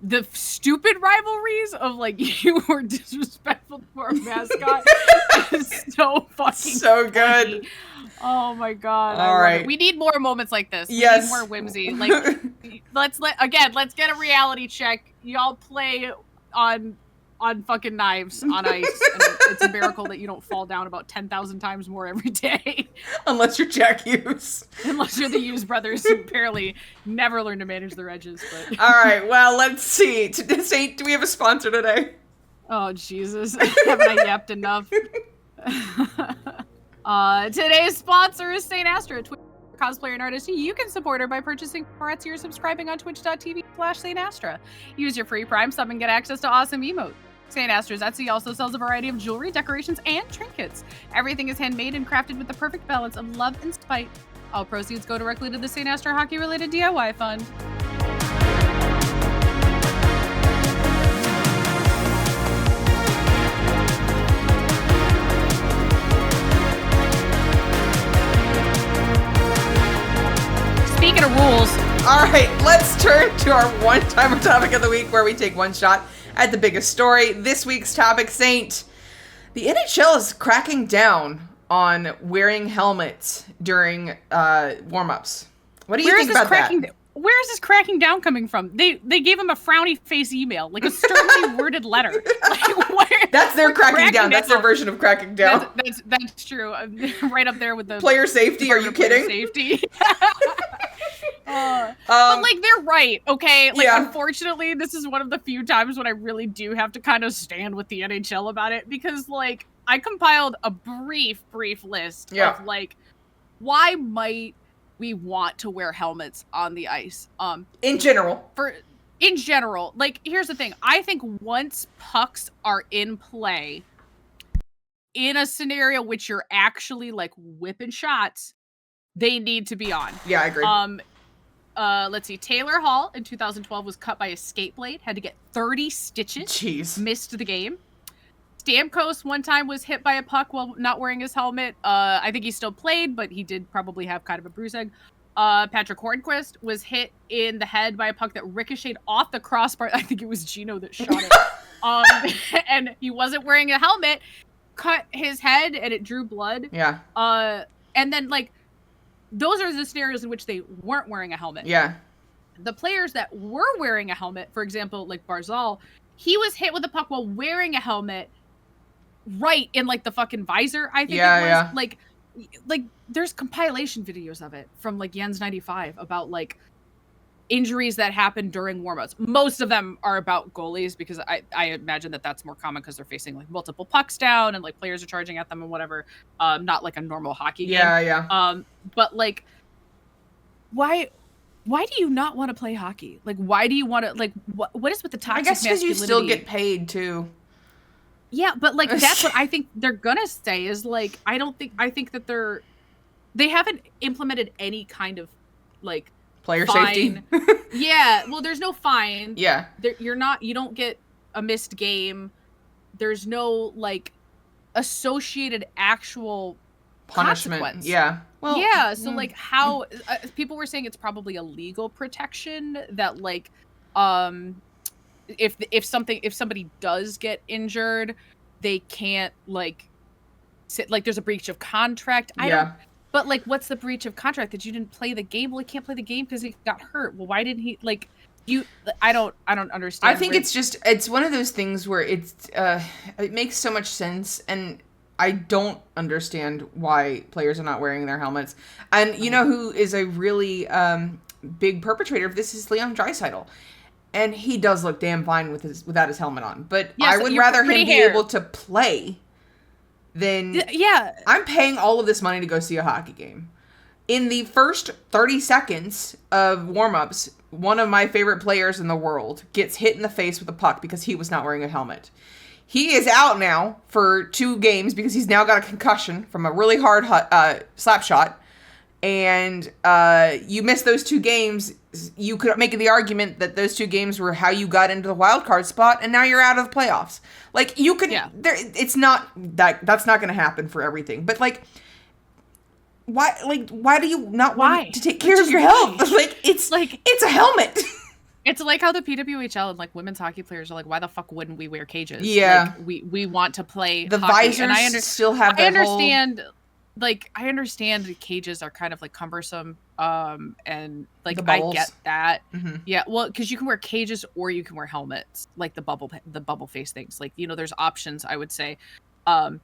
the stupid rivalries of, like, you were disrespectful to our mascot is so fucking so good. Funny. Oh my god. All right. We need more moments like this. We need more whimsy. Like, let's get a reality check. Y'all play on fucking knives on ice, and it's a miracle that you don't fall down about 10,000 times more every day. Unless you're Jack Hughes. Unless you're the Hughes brothers, who apparently never learned to manage their edges. But all right, well, let's see. Saint, do we have a sponsor today? Oh, Jesus. Haven't I yapped enough? Today's sponsor is St. Astra, a Twitch cosplayer and artist. You can support her by purchasing more Etsy or subscribing on twitch.tv/St. Astra. Use your free Prime sub and get access to awesome emotes. St. Astra's Etsy also sells a variety of jewelry, decorations, and trinkets. Everything is handmade and crafted with the perfect balance of love and spite. All proceeds go directly to the St. Astra hockey-related DIY fund. Speaking of rules. All right, let's turn to our one-timer topic of the week where we take one shot at the biggest story. This week's topic, Saint. The NHL is cracking down on wearing helmets during warm-ups. What do you think about that? Where is this cracking down coming from? They gave him a frowny face email, like a sternly worded letter. Like, that's their cracking down. That's their version of cracking down. That's true. Right up there with the player safety. Are you kidding? Safety. But like they're right, okay? Like unfortunately, this is one of the few times when I really do have to kind of stand with the NHL about it, because like I compiled a brief list of like why might we want to wear helmets on the ice. In general, like here's the thing. I think once pucks are in play in a scenario which you're actually like whipping shots, they need to be on. Yeah, I agree. Let's see. Taylor Hall in 2012 was cut by a skate blade, had to get 30 stitches. Jeez. Missed the game. Stamkos one time was hit by a puck while not wearing his helmet. I think he still played, but he did probably have kind of a bruise egg. Patrick Hornquist was hit in the head by a puck that ricocheted off the crossbar. I think it was Gino that shot it. And he wasn't wearing a helmet, cut his head, and it drew blood. Yeah. And then like, those are the scenarios in which they weren't wearing a helmet. Yeah. The players that were wearing a helmet, for example, like Barzal, he was hit with a puck while wearing a helmet, right in like the fucking visor, I think it was. Yeah. Like there's compilation videos of it from like Jens 95 about like injuries that happen during warm-ups. Most of them are about goalies, because I imagine that that's more common because they're facing like multiple pucks down and like players are charging at them and whatever. Not like a normal hockey game. Yeah. But like, why do you not want to play hockey? Like, why do you want to, like, what is with the toxic masculinity? I guess because you still get paid too. Yeah, but like that's what I think they're gonna say is like, I think that they haven't implemented any kind of like player fine. Safety. Yeah, well, there's no fine. Yeah. You don't get a missed game. There's no like associated actual punishment. Consequence. Yeah. Well, yeah. So like how people were saying it's probably a legal protection that like, if somebody does get injured, they can't like sit, like there's a breach of contract. But like, what's the breach of contract? That you didn't play the game? Well, he can't play the game because he got hurt. Well, why didn't he like you? I don't understand. I think it's one of those things where it makes so much sense, and I don't understand why players are not wearing their helmets. And you know who is a really big perpetrator of this is Leon Draisaitl. And he does look damn fine without his helmet on. But yes, I would rather him be able to play than... Yeah. I'm paying all of this money to go see a hockey game. In the first 30 seconds of warm-ups, one of my favorite players in the world gets hit in the face with a puck because he was not wearing a helmet. He is out now for 2 games because he's now got a concussion from a really hard slap shot. And you missed those 2 games. You could make the argument that those 2 games were how you got into the wild card spot, and now you're out of the playoffs. Like you could, it's not that's not going to happen for everything. But like, why do you not want to take care of your health? Like it's a helmet. It's like how the PWHL and like women's hockey players are like, why the fuck wouldn't we wear cages? Yeah, like, we want to play the hockey. visors, and still have. I understand. Like, I understand the cages are kind of like cumbersome, and like I get that. Mm-hmm. Yeah, well, because you can wear cages or you can wear helmets, like the bubble face things. Like, you know, there's options, I would say. And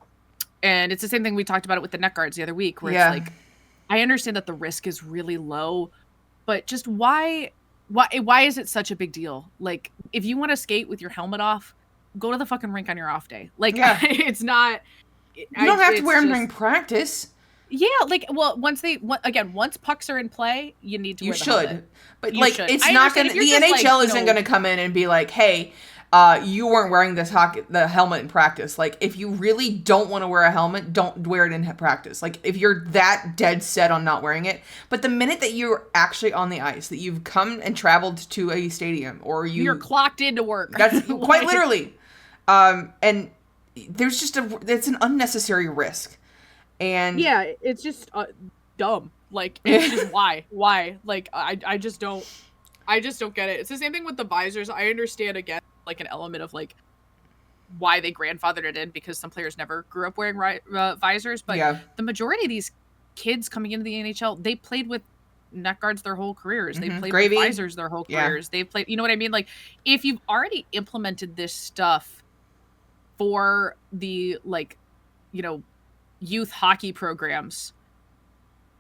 it's the same thing we talked about it with the neck guards the other week, where it's like, I understand that the risk is really low, but just why is it such a big deal? Like, if you want to skate with your helmet off, go to the fucking rink on your off day. Like, it's not. You don't have to wear them during practice. Yeah, like, well, once pucks are in play, you need to wear the helmet. But, like, it's not going to... The NHL isn't going to come in and be like, hey, you weren't wearing the helmet in practice. Like, if you really don't want to wear a helmet, don't wear it in practice. Like, if you're that dead set on not wearing it. But the minute that you're actually on the ice, that you've come and traveled to a stadium, or you're clocked into work. That's quite literally. And there's just it's an unnecessary risk. And yeah, it's just dumb. Like, it's just why? Like, I just don't get it. It's the same thing with the visors. I understand, again, like, an element of, like, why they grandfathered it in, because some players never grew up wearing visors. But the majority of these kids coming into the NHL, they played with neck guards their whole careers. They played with visors their whole careers. They've played, you know what I mean? Like, if you've already implemented this stuff for the, like, you know, youth hockey programs,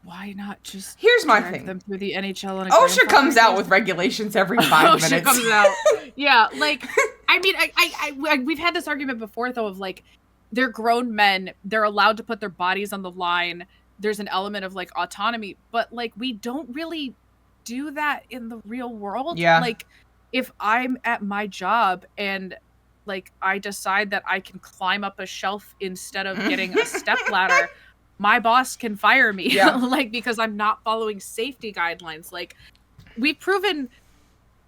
why not just here's my thing them through the NHL? And OSHA comes out with regulations every 5 minutes. OSHA comes out. Yeah, like, I mean, I we've had this argument before, though, of, like, they're grown men, they're allowed to put their bodies on the line, there's an element of, like, autonomy, but, like, we don't really do that in the real world. Like, if I'm at my job and, like, I decide that I can climb up a shelf instead of getting a step ladder, my boss can fire me, like, because I'm not following safety guidelines. Like, we've proven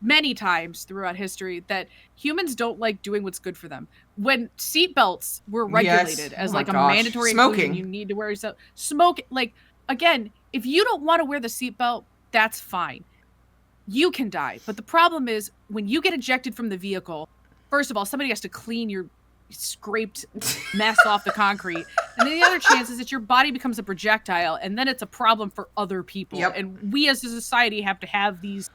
many times throughout history that humans don't like doing what's good for them. When seatbelts were regulated as like a mandatory inclusion, you need to wear yourself. Like, again, if you don't want to wear the seatbelt, that's fine. You can die. But the problem is, when you get ejected from the vehicle, first of all, somebody has to clean your scraped mess off the concrete. And then the other chance is that your body becomes a projectile, and then it's a problem for other people. And we as a society have to have these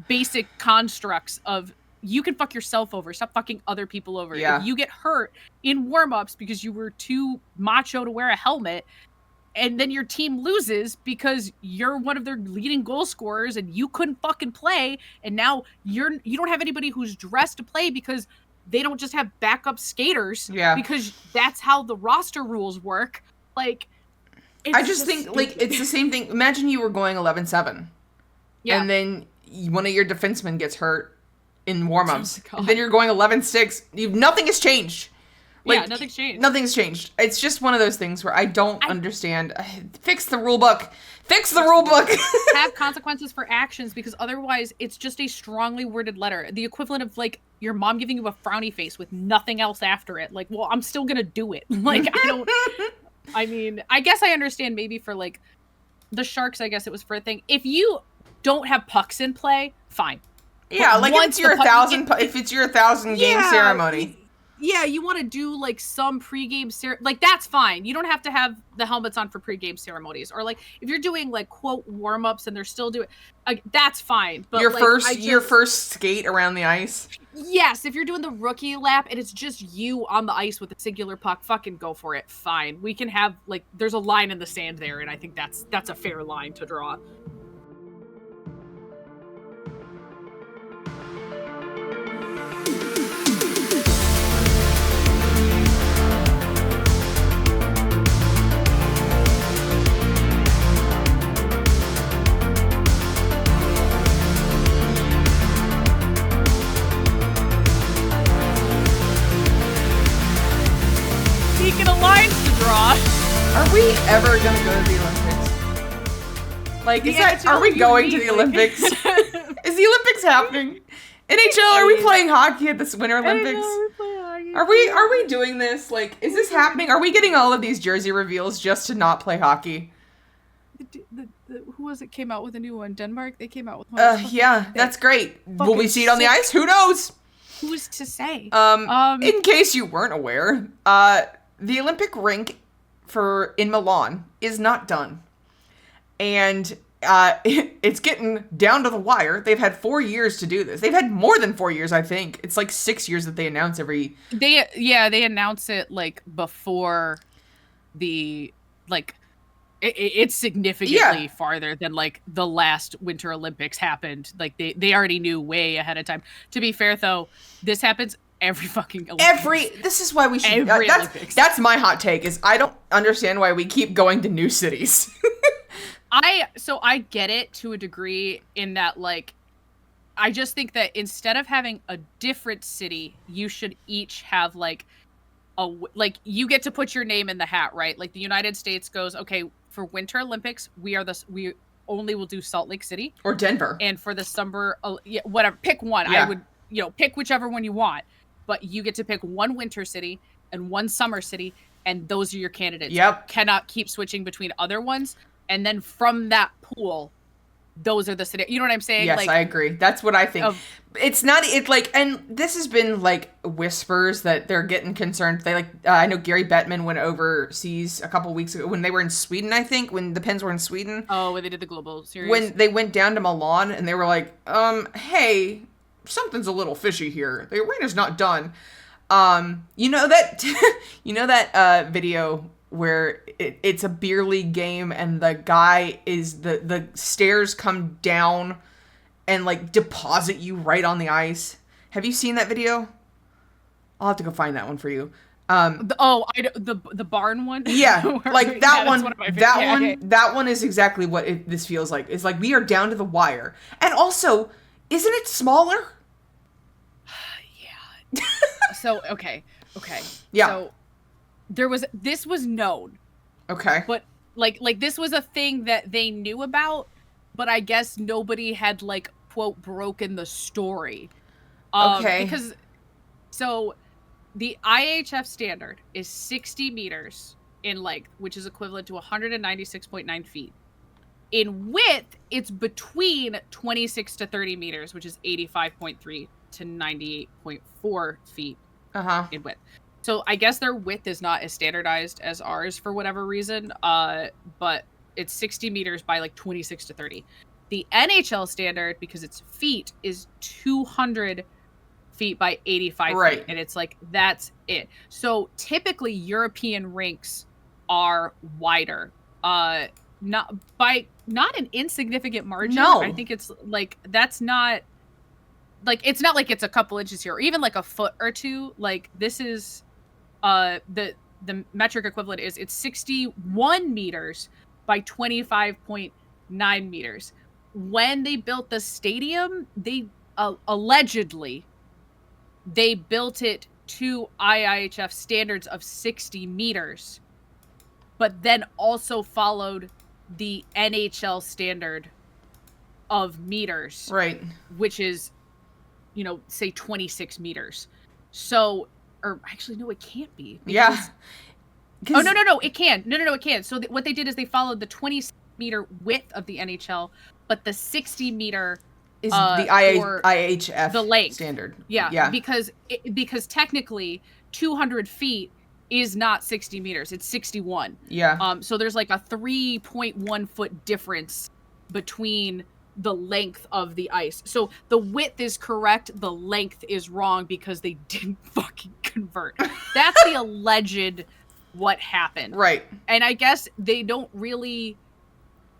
basic constructs of, you can fuck yourself over, stop fucking other people over. If you get hurt in warm-ups because you were too macho to wear a helmet, and then your team loses because you're one of their leading goal scorers and you couldn't fucking play, and now you don't have anybody who's dressed to play because they don't just have backup skaters, because that's how the roster rules work. Like, I just think stupid. Like, it's the same thing. Imagine you were going 11-7. And then one of your defensemen gets hurt in warm-ups. And then you're going 11-6. Nothing has changed. Like, nothing's changed. Nothing's changed. It's just one of those things where I don't understand. Fix the rule book. Fix the rule book. Have consequences for actions, because otherwise it's just a strongly worded letter. The equivalent of, like, your mom giving you a frowny face with nothing else after it. Like, well, I'm still gonna do it. Like, I mean, I guess I understand maybe for, like, the Sharks, I guess it was for a thing. If you don't have pucks in play, fine. Yeah, but like, if it's your 1,000 game ceremony. Yeah, you want to do, like, some pregame like, that's fine. You don't have to have the helmets on for pregame ceremonies, or, like, if you're doing, like, quote warm-ups and they're still doing, that's fine. But your first skate around the ice. Yes, if you're doing the rookie lap and it's just you on the ice with a singular puck, fucking go for it. Fine, we can have, like, there's a line in the sand there, and I think that's a fair line to draw. Are we ever gonna go to the Olympics? Like, are we going to the Olympics? Is the Olympics happening? NHL, are we playing hockey at this Winter Olympics? Are we doing this? Like, is this happening? Are we getting all of these jersey reveals just to not play hockey? Who was it came out with a new one? Denmark? They came out with one. Yeah, that's great. Will we see it on the ice? Who knows? Who's to say? In case you weren't aware, the Olympic rink in Milan is not done. And it's getting down to the wire. They've had 4 years to do this. They've had more than 4 years, I think. It's like 6 years that they announce every... They announce it, like, before the, like... It's significantly farther than, like, the last Winter Olympics happened. Like, they already knew way ahead of time. To be fair, though, this happens every fucking Olympics. This is why we should. Olympics. That's my hot take. Is I don't understand why we keep going to new cities. I get it to a degree in that, like, I just think that instead of having a different city, you should each have like you get to put your name in the hat, right? Like the United States goes, okay, for Winter Olympics, we only will do Salt Lake City or Denver, and for the summer, whatever, pick one. Yeah. I would, pick whichever one you want, but you get to pick one winter city and one summer city, and those are your candidates. Yep. You cannot keep switching between other ones, and then from that pool, those are the city. You know what I'm saying? Yes, like, I agree. That's what I think. It's not. It like, and this has been like whispers that they're getting concerned. They like. I know Gary Bettman went overseas a couple weeks ago when they were in Sweden. I think when the Pens were in Sweden. Oh, when they did the global series. When they went down to Milan and they were like, hey, something's a little fishy here. The arena's not done. You know that video where it's a beer league game and the guy is the stairs come down and like deposit you right on the ice. Have you seen that video? I'll have to go find that one for you. The barn one. Yeah, like that one. Okay. That one is exactly what this feels like. It's like we are down to the wire. And also, isn't it smaller? Yeah. So okay. Yeah. So this was known. Okay. But like this was a thing that they knew about, but I guess nobody had like quote broken the story. Okay. Because so the IHF standard is 60 meters in length, which is equivalent to 196.9 feet. In width, it's between 26 to 30 meters, which is 85.3 to 98.4 feet in width. So I guess their width is not as standardized as ours for whatever reason, but it's 60 meters by like 26 to 30. The NHL standard, because it's feet, is 200 feet by 85 feet, and it's like that's it. So typically European rinks are wider, not an insignificant margin. No, I think it's like that's not like it's not like it's a couple inches here or even like a foot or two. Like this is the metric equivalent is it's 61 meters by 25.9 meters. When they built the stadium, they allegedly they built it to IIHF standards of 60 meters, but then also followed the NHL standard of meters, right? Which is, say 26 meters. So, or actually, no, it can't be. Because, oh, no, it can. No, it can. So what they did is they followed the 20-meter width of the NHL, but the 60-meter is the IHF the length standard. Yeah. Because technically 200 feet is not 60 meters. It's 61. Yeah. So there's like a 3.1 foot difference between the length of the ice. So the width is correct. The length is wrong because they didn't fucking convert. That's the alleged what happened. Right. And I guess they don't really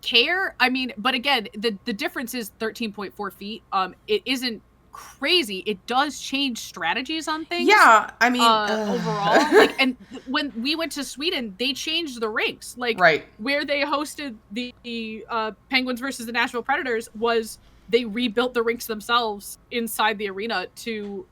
care. I mean, but again, the difference is 13.4 feet. It isn't crazy. It does change strategies on things. Yeah, I mean, overall, like, and when we went to Sweden, they changed the rinks. Like, where they hosted the Penguins versus the Nashville Predators was they rebuilt the rinks themselves inside the arena to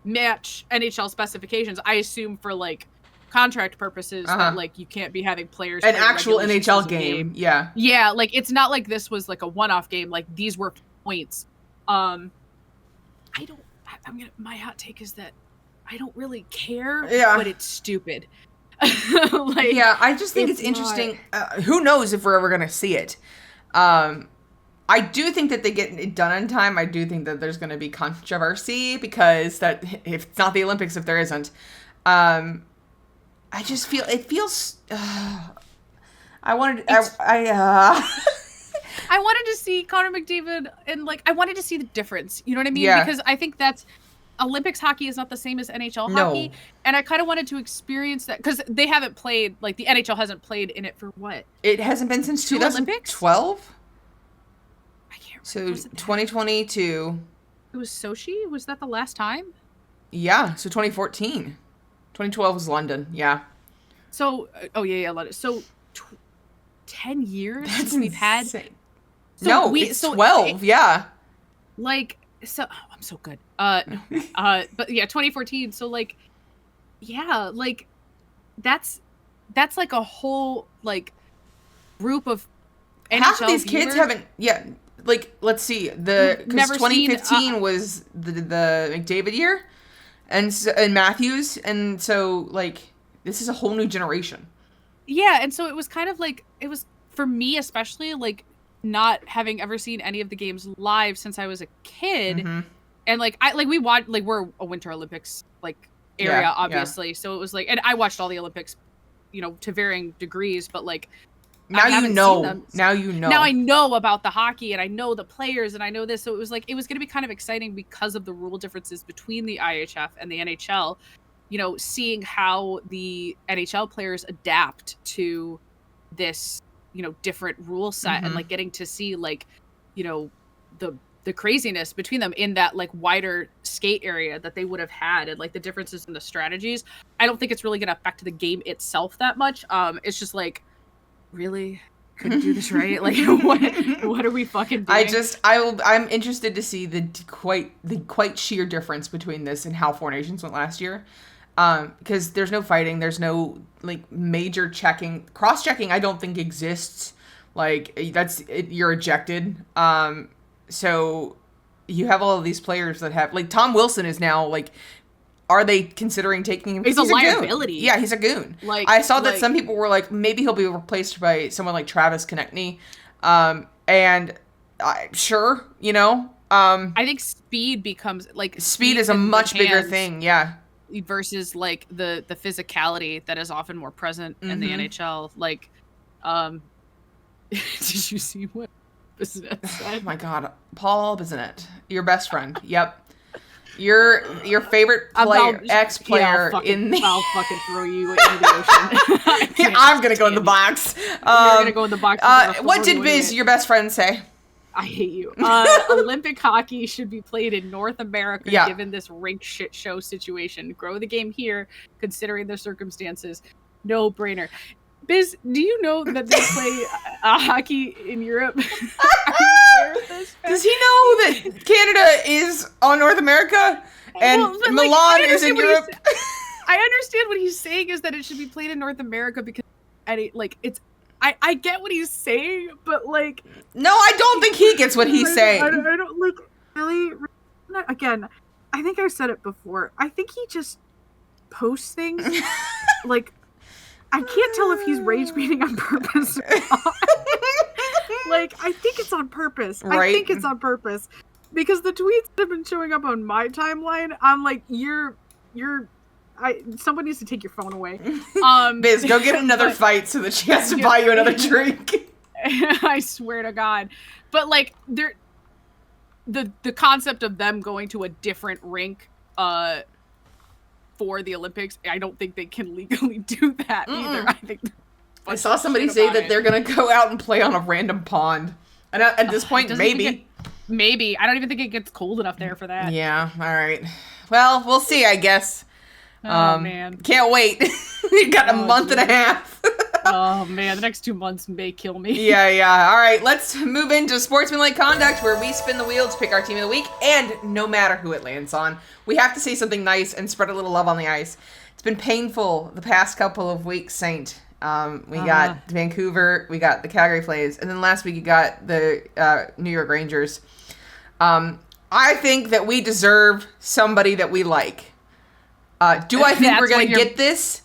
match NHL specifications. I assume for like contract purposes that like you can't be having players an actual NHL game. Yeah, like it's not like this was like a one-off game. Like these were points. My hot take is that I don't really care, but it's stupid. I just think it's interesting. Who knows if we're ever gonna see it. I do think that they get it done in time. I do think that there's going to be controversy because that if it's not the Olympics, if there isn't, I just feel it feels. I wanted to see Connor McDavid and like I wanted to see the difference. You know what I mean? Yeah. Because I think that's Olympics hockey is not the same as NHL hockey, and I kind of wanted to experience that because they haven't played like the NHL hasn't played in it for what? It hasn't been since 2012. I can't remember. So 2022. It was Sochi. Was that the last time? Yeah, so 2014. 2012 was London, yeah. So, London. So, 10 years That's since we've had... insane. No, it's 12, yeah. Like, so... Oh, I'm so good. But yeah, 2014, so, like, yeah, like, that's like a whole, like, group of NHL Half of these viewers. kids haven't... Yeah, like, let's see. Because 2015 was the McDavid year, and Matthews, and so, like, this is a whole new generation. Yeah, and so it was kind of like, it was, for me especially, like, not having ever seen any of the games live since I was a kid, and, like, we watched, like, we're a Winter Olympics, like, area, obviously, so it was, like, and I watched all the Olympics, you know, to varying degrees, but, like, Now you know. Now I know about the hockey, and I know the players, and I know this, so it was, like, it was going to be kind of exciting because of the rule differences between the IHF and the NHL, you know, seeing how the NHL players adapt to this, you know, different rule set, and, like, getting to see, like, you know, the craziness between them in that, like, wider skate area that they would have had, and, like, the differences in the strategies. I don't think it's really going to affect the game itself that much. It's just like, really? Couldn't do this right? Like, what are we fucking doing? I'm interested to see the quite sheer difference between this and how Four Nations went last year. Because there's no fighting, there's no, like, major checking. Cross-checking I don't think exists. Like, you're ejected. So you have all of these players that have, like, Tom Wilson is now, like, are they considering taking him? He's a liability. Yeah, he's a goon. Like, I saw that some people were like, maybe he'll be replaced by someone like Travis Konechny. And sure, you know. I think speed becomes, like... Speed is a much bigger thing, yeah. Versus, like, the physicality that is often more present in the NHL. Like, did you see what Bissonnette said? Oh my god. Paul Bissonnette. Your best friend. Yep. Your favorite player, ex-player in the... I'll fucking throw you into the ocean. I'm gonna go in the box. You're gonna go in the box. What did Biz, your best friend, say? I hate you. Olympic hockey should be played in North America, given this rink shit show situation. Grow the game here, considering the circumstances. No brainer. Biz, do you know that they play hockey in Europe? Are you aware of this? Does he know that Canada is on North America and Milan is in Europe? I understand what he's saying is that it should be played in North America because, I get what he's saying, but, like... No, I don't think he gets what he's saying. I don't, like, really... Again, I think I said it before. I think he just posts things, like... I can't tell if he's rage baiting on purpose or not. Like, I think it's on purpose. Right? I think it's on purpose. Because the tweets that have been showing up on my timeline, I'm like, someone needs to take your phone away. Biz, go get another fight so that she has to buy you another drink. I swear to God. But, like, the concept of them going to a different rink, for the Olympics, I don't think they can legally do that either. I saw somebody say that they're gonna go out and play on a random pond, and at this point, maybe I don't even think it gets cold enough there for that. Yeah, all right. Well, we'll see, I guess. Oh man, can't wait. You got a month and a half. Oh man, the next 2 months may kill me. Yeah. All right, let's move into sportsmanlike conduct, where we spin the wheel to pick our team of the week, and no matter who it lands on, we have to say something nice and spread a little love on the ice. It's been painful the past couple of weeks, Saint. We got Vancouver, we got the Calgary Flames, and then last week you got the New York Rangers. I think that we deserve somebody that we like. Do I think we're going to get this?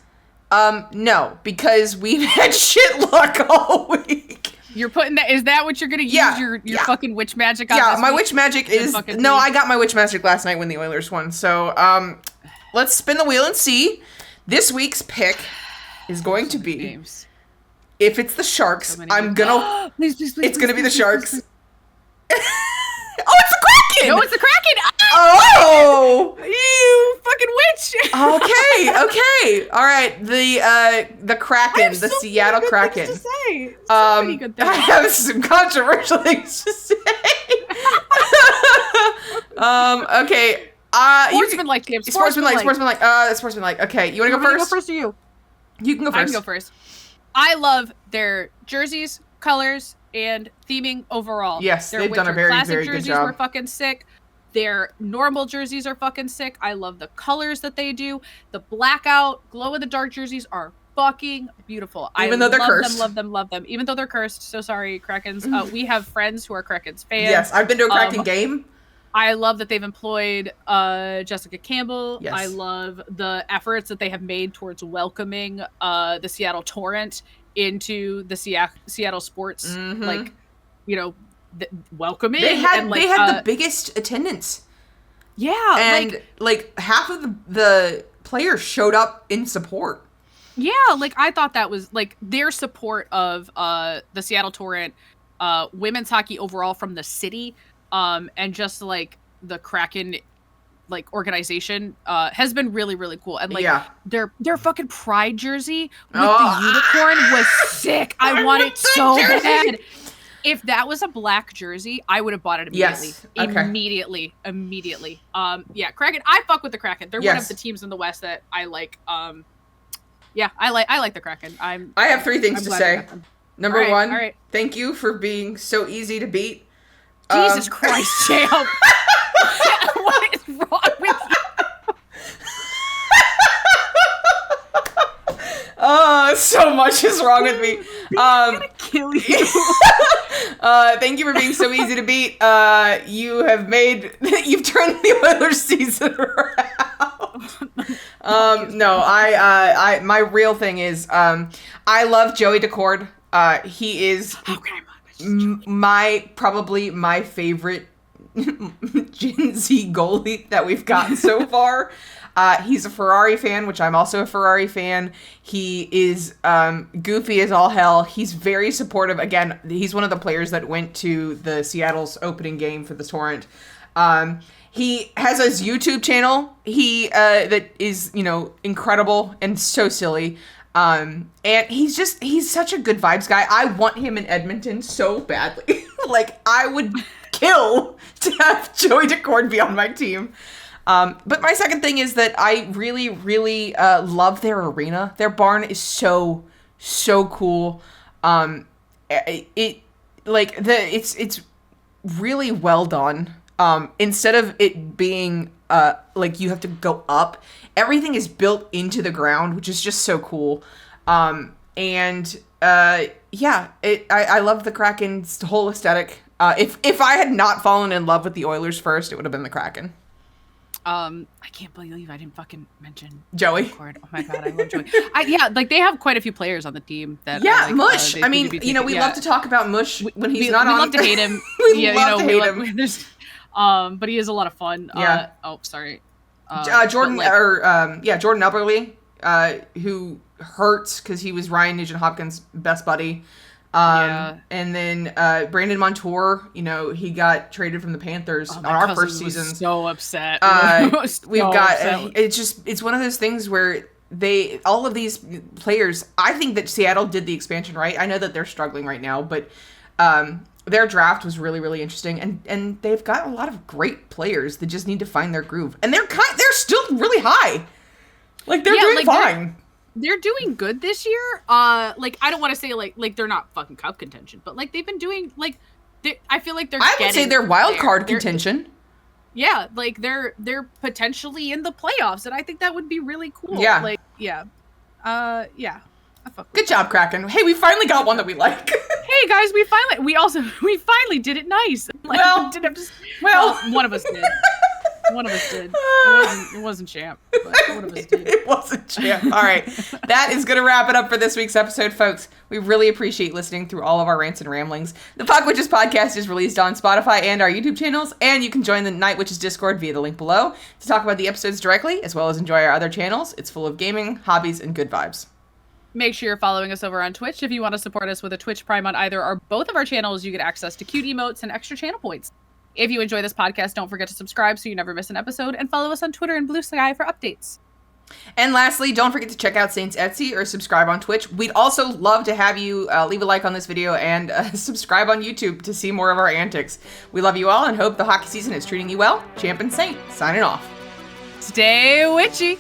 No, because we've had shit luck all week. You're putting that, is that what you're going to use your fucking witch magic on? Yeah, my witch magic is, no, I got my witch magic last night when the Oilers won. So, let's spin the wheel and see. This week's pick is going to be, if it's the Sharks, I'm going to, please, it's going to be the Sharks. Oh, it's the Kraken! No, it's the Kraken! Oh! You fucking witch! Okay. All right, the Kraken, the Seattle Kraken. To say. So many good things. I have some controversial things to say. Okay, Sportsmanlike, James. Sportsmanlike. Okay, you want to go first? Go first, or you? You can go first. I can go first. I love their jerseys, colors, and theming overall. Yes, their they've done a very, very good job. Classic jerseys were fucking sick. Their normal jerseys are fucking sick. I love the colors that they do. The blackout, glow-in-the-dark jerseys are fucking beautiful. Even though they're cursed. Love them. Even though they're cursed. So sorry, Krakens. We have friends who are Krakens fans. Yes, I've been to a Kraken game. I love that they've employed Jessica Campbell. Yes. I love the efforts that they have made towards welcoming the Seattle Torrent into the Seattle sports, like, you know, welcoming. They had the biggest attendance. Yeah, and like half of the players showed up in support. Yeah, like I thought that was like their support of the Seattle Torrent, women's hockey overall from the city, and just like the Kraken like organization has been really, really cool. And like their fucking pride jersey with the unicorn was sick. I want it so bad. If that was a black jersey, I would have bought it immediately. Yes. Okay. Immediately. Yeah, Kraken. I fuck with the Kraken. They're one of the teams in the West that I like. Yeah, I like the Kraken. I have three things to say. Number one, all right. Thank you for being so easy to beat. Jesus Christ, Sam. What is wrong with you? So much is wrong with me. I'm gonna kill you. Thank you for being so easy to beat. You've turned the Oilers season around. No, I my real thing is, I love Joey Decord. He is probably my favorite Gen Z goalie that we've gotten so far. He's a Ferrari fan, which I'm also a Ferrari fan. He is goofy as all hell. He's very supportive. Again, he's one of the players that went to the Seattle's opening game for the Torrent. He has his YouTube channel. That is, incredible and so silly. And he's such a good vibes guy. I want him in Edmonton so badly. Like, I would kill to have Joey Decord be on my team. But my second thing is that I really, really love their arena. Their barn is so cool. It's really well done. Instead of it being like you have to go up, everything is built into the ground, which is just so cool. I love the Kraken's whole aesthetic. If I had not fallen in love with the Oilers first, it would have been the Kraken. I can't believe I didn't fucking mention Joey. Oh my god, I love Joey. They have quite a few players on the team that Mush. We love to talk about Mush when he's not on. We love to hate him. we love to hate him. But he is a lot of fun. Yeah. Sorry. Jordan Elberle, who hurts because he was Ryan Nugent-Hopkins' best buddy. And then Brandon Montour, he got traded from the Panthers on our first season. So upset. It's one of those things where all of these players, I think that Seattle did the expansion right. I know that they're struggling right now, but their draft was really, really interesting, and they've got a lot of great players that just need to find their groove, and they're still really high. Like they're doing fine. They're doing good this year. I don't want to say like they're not fucking cup contention, but like they've been doing I feel like they're. I would say they're wild card contention. Yeah, like they're potentially in the playoffs, and I think that would be really cool. Yeah. Good job, Kraken. Hey, we finally got one that we like. Hey guys, we finally did it nice. Like, one of us did. One of us did. It wasn't Champ, but one of us did. It wasn't Champ. All right. That is going to wrap it up for this week's episode, folks. We really appreciate listening through all of our rants and ramblings. The Puck Witches podcast is released on Spotify and our YouTube channels, and you can join the Night Witches Discord via the link below to talk about the episodes directly, as well as enjoy our other channels. It's full of gaming, hobbies, and good vibes. Make sure you're following us over on Twitch. If you want to support us with a Twitch Prime on either or both of our channels, you get access to cute emotes and extra channel points. If you enjoy this podcast, don't forget to subscribe so you never miss an episode, and follow us on Twitter and Blue Sky for updates. And lastly, don't forget to check out Saints Etsy or subscribe on Twitch. We'd also love to have you leave a like on this video and subscribe on YouTube to see more of our antics. We love you all and hope the hockey season is treating you well. Champ and Saint, signing off. Stay witchy.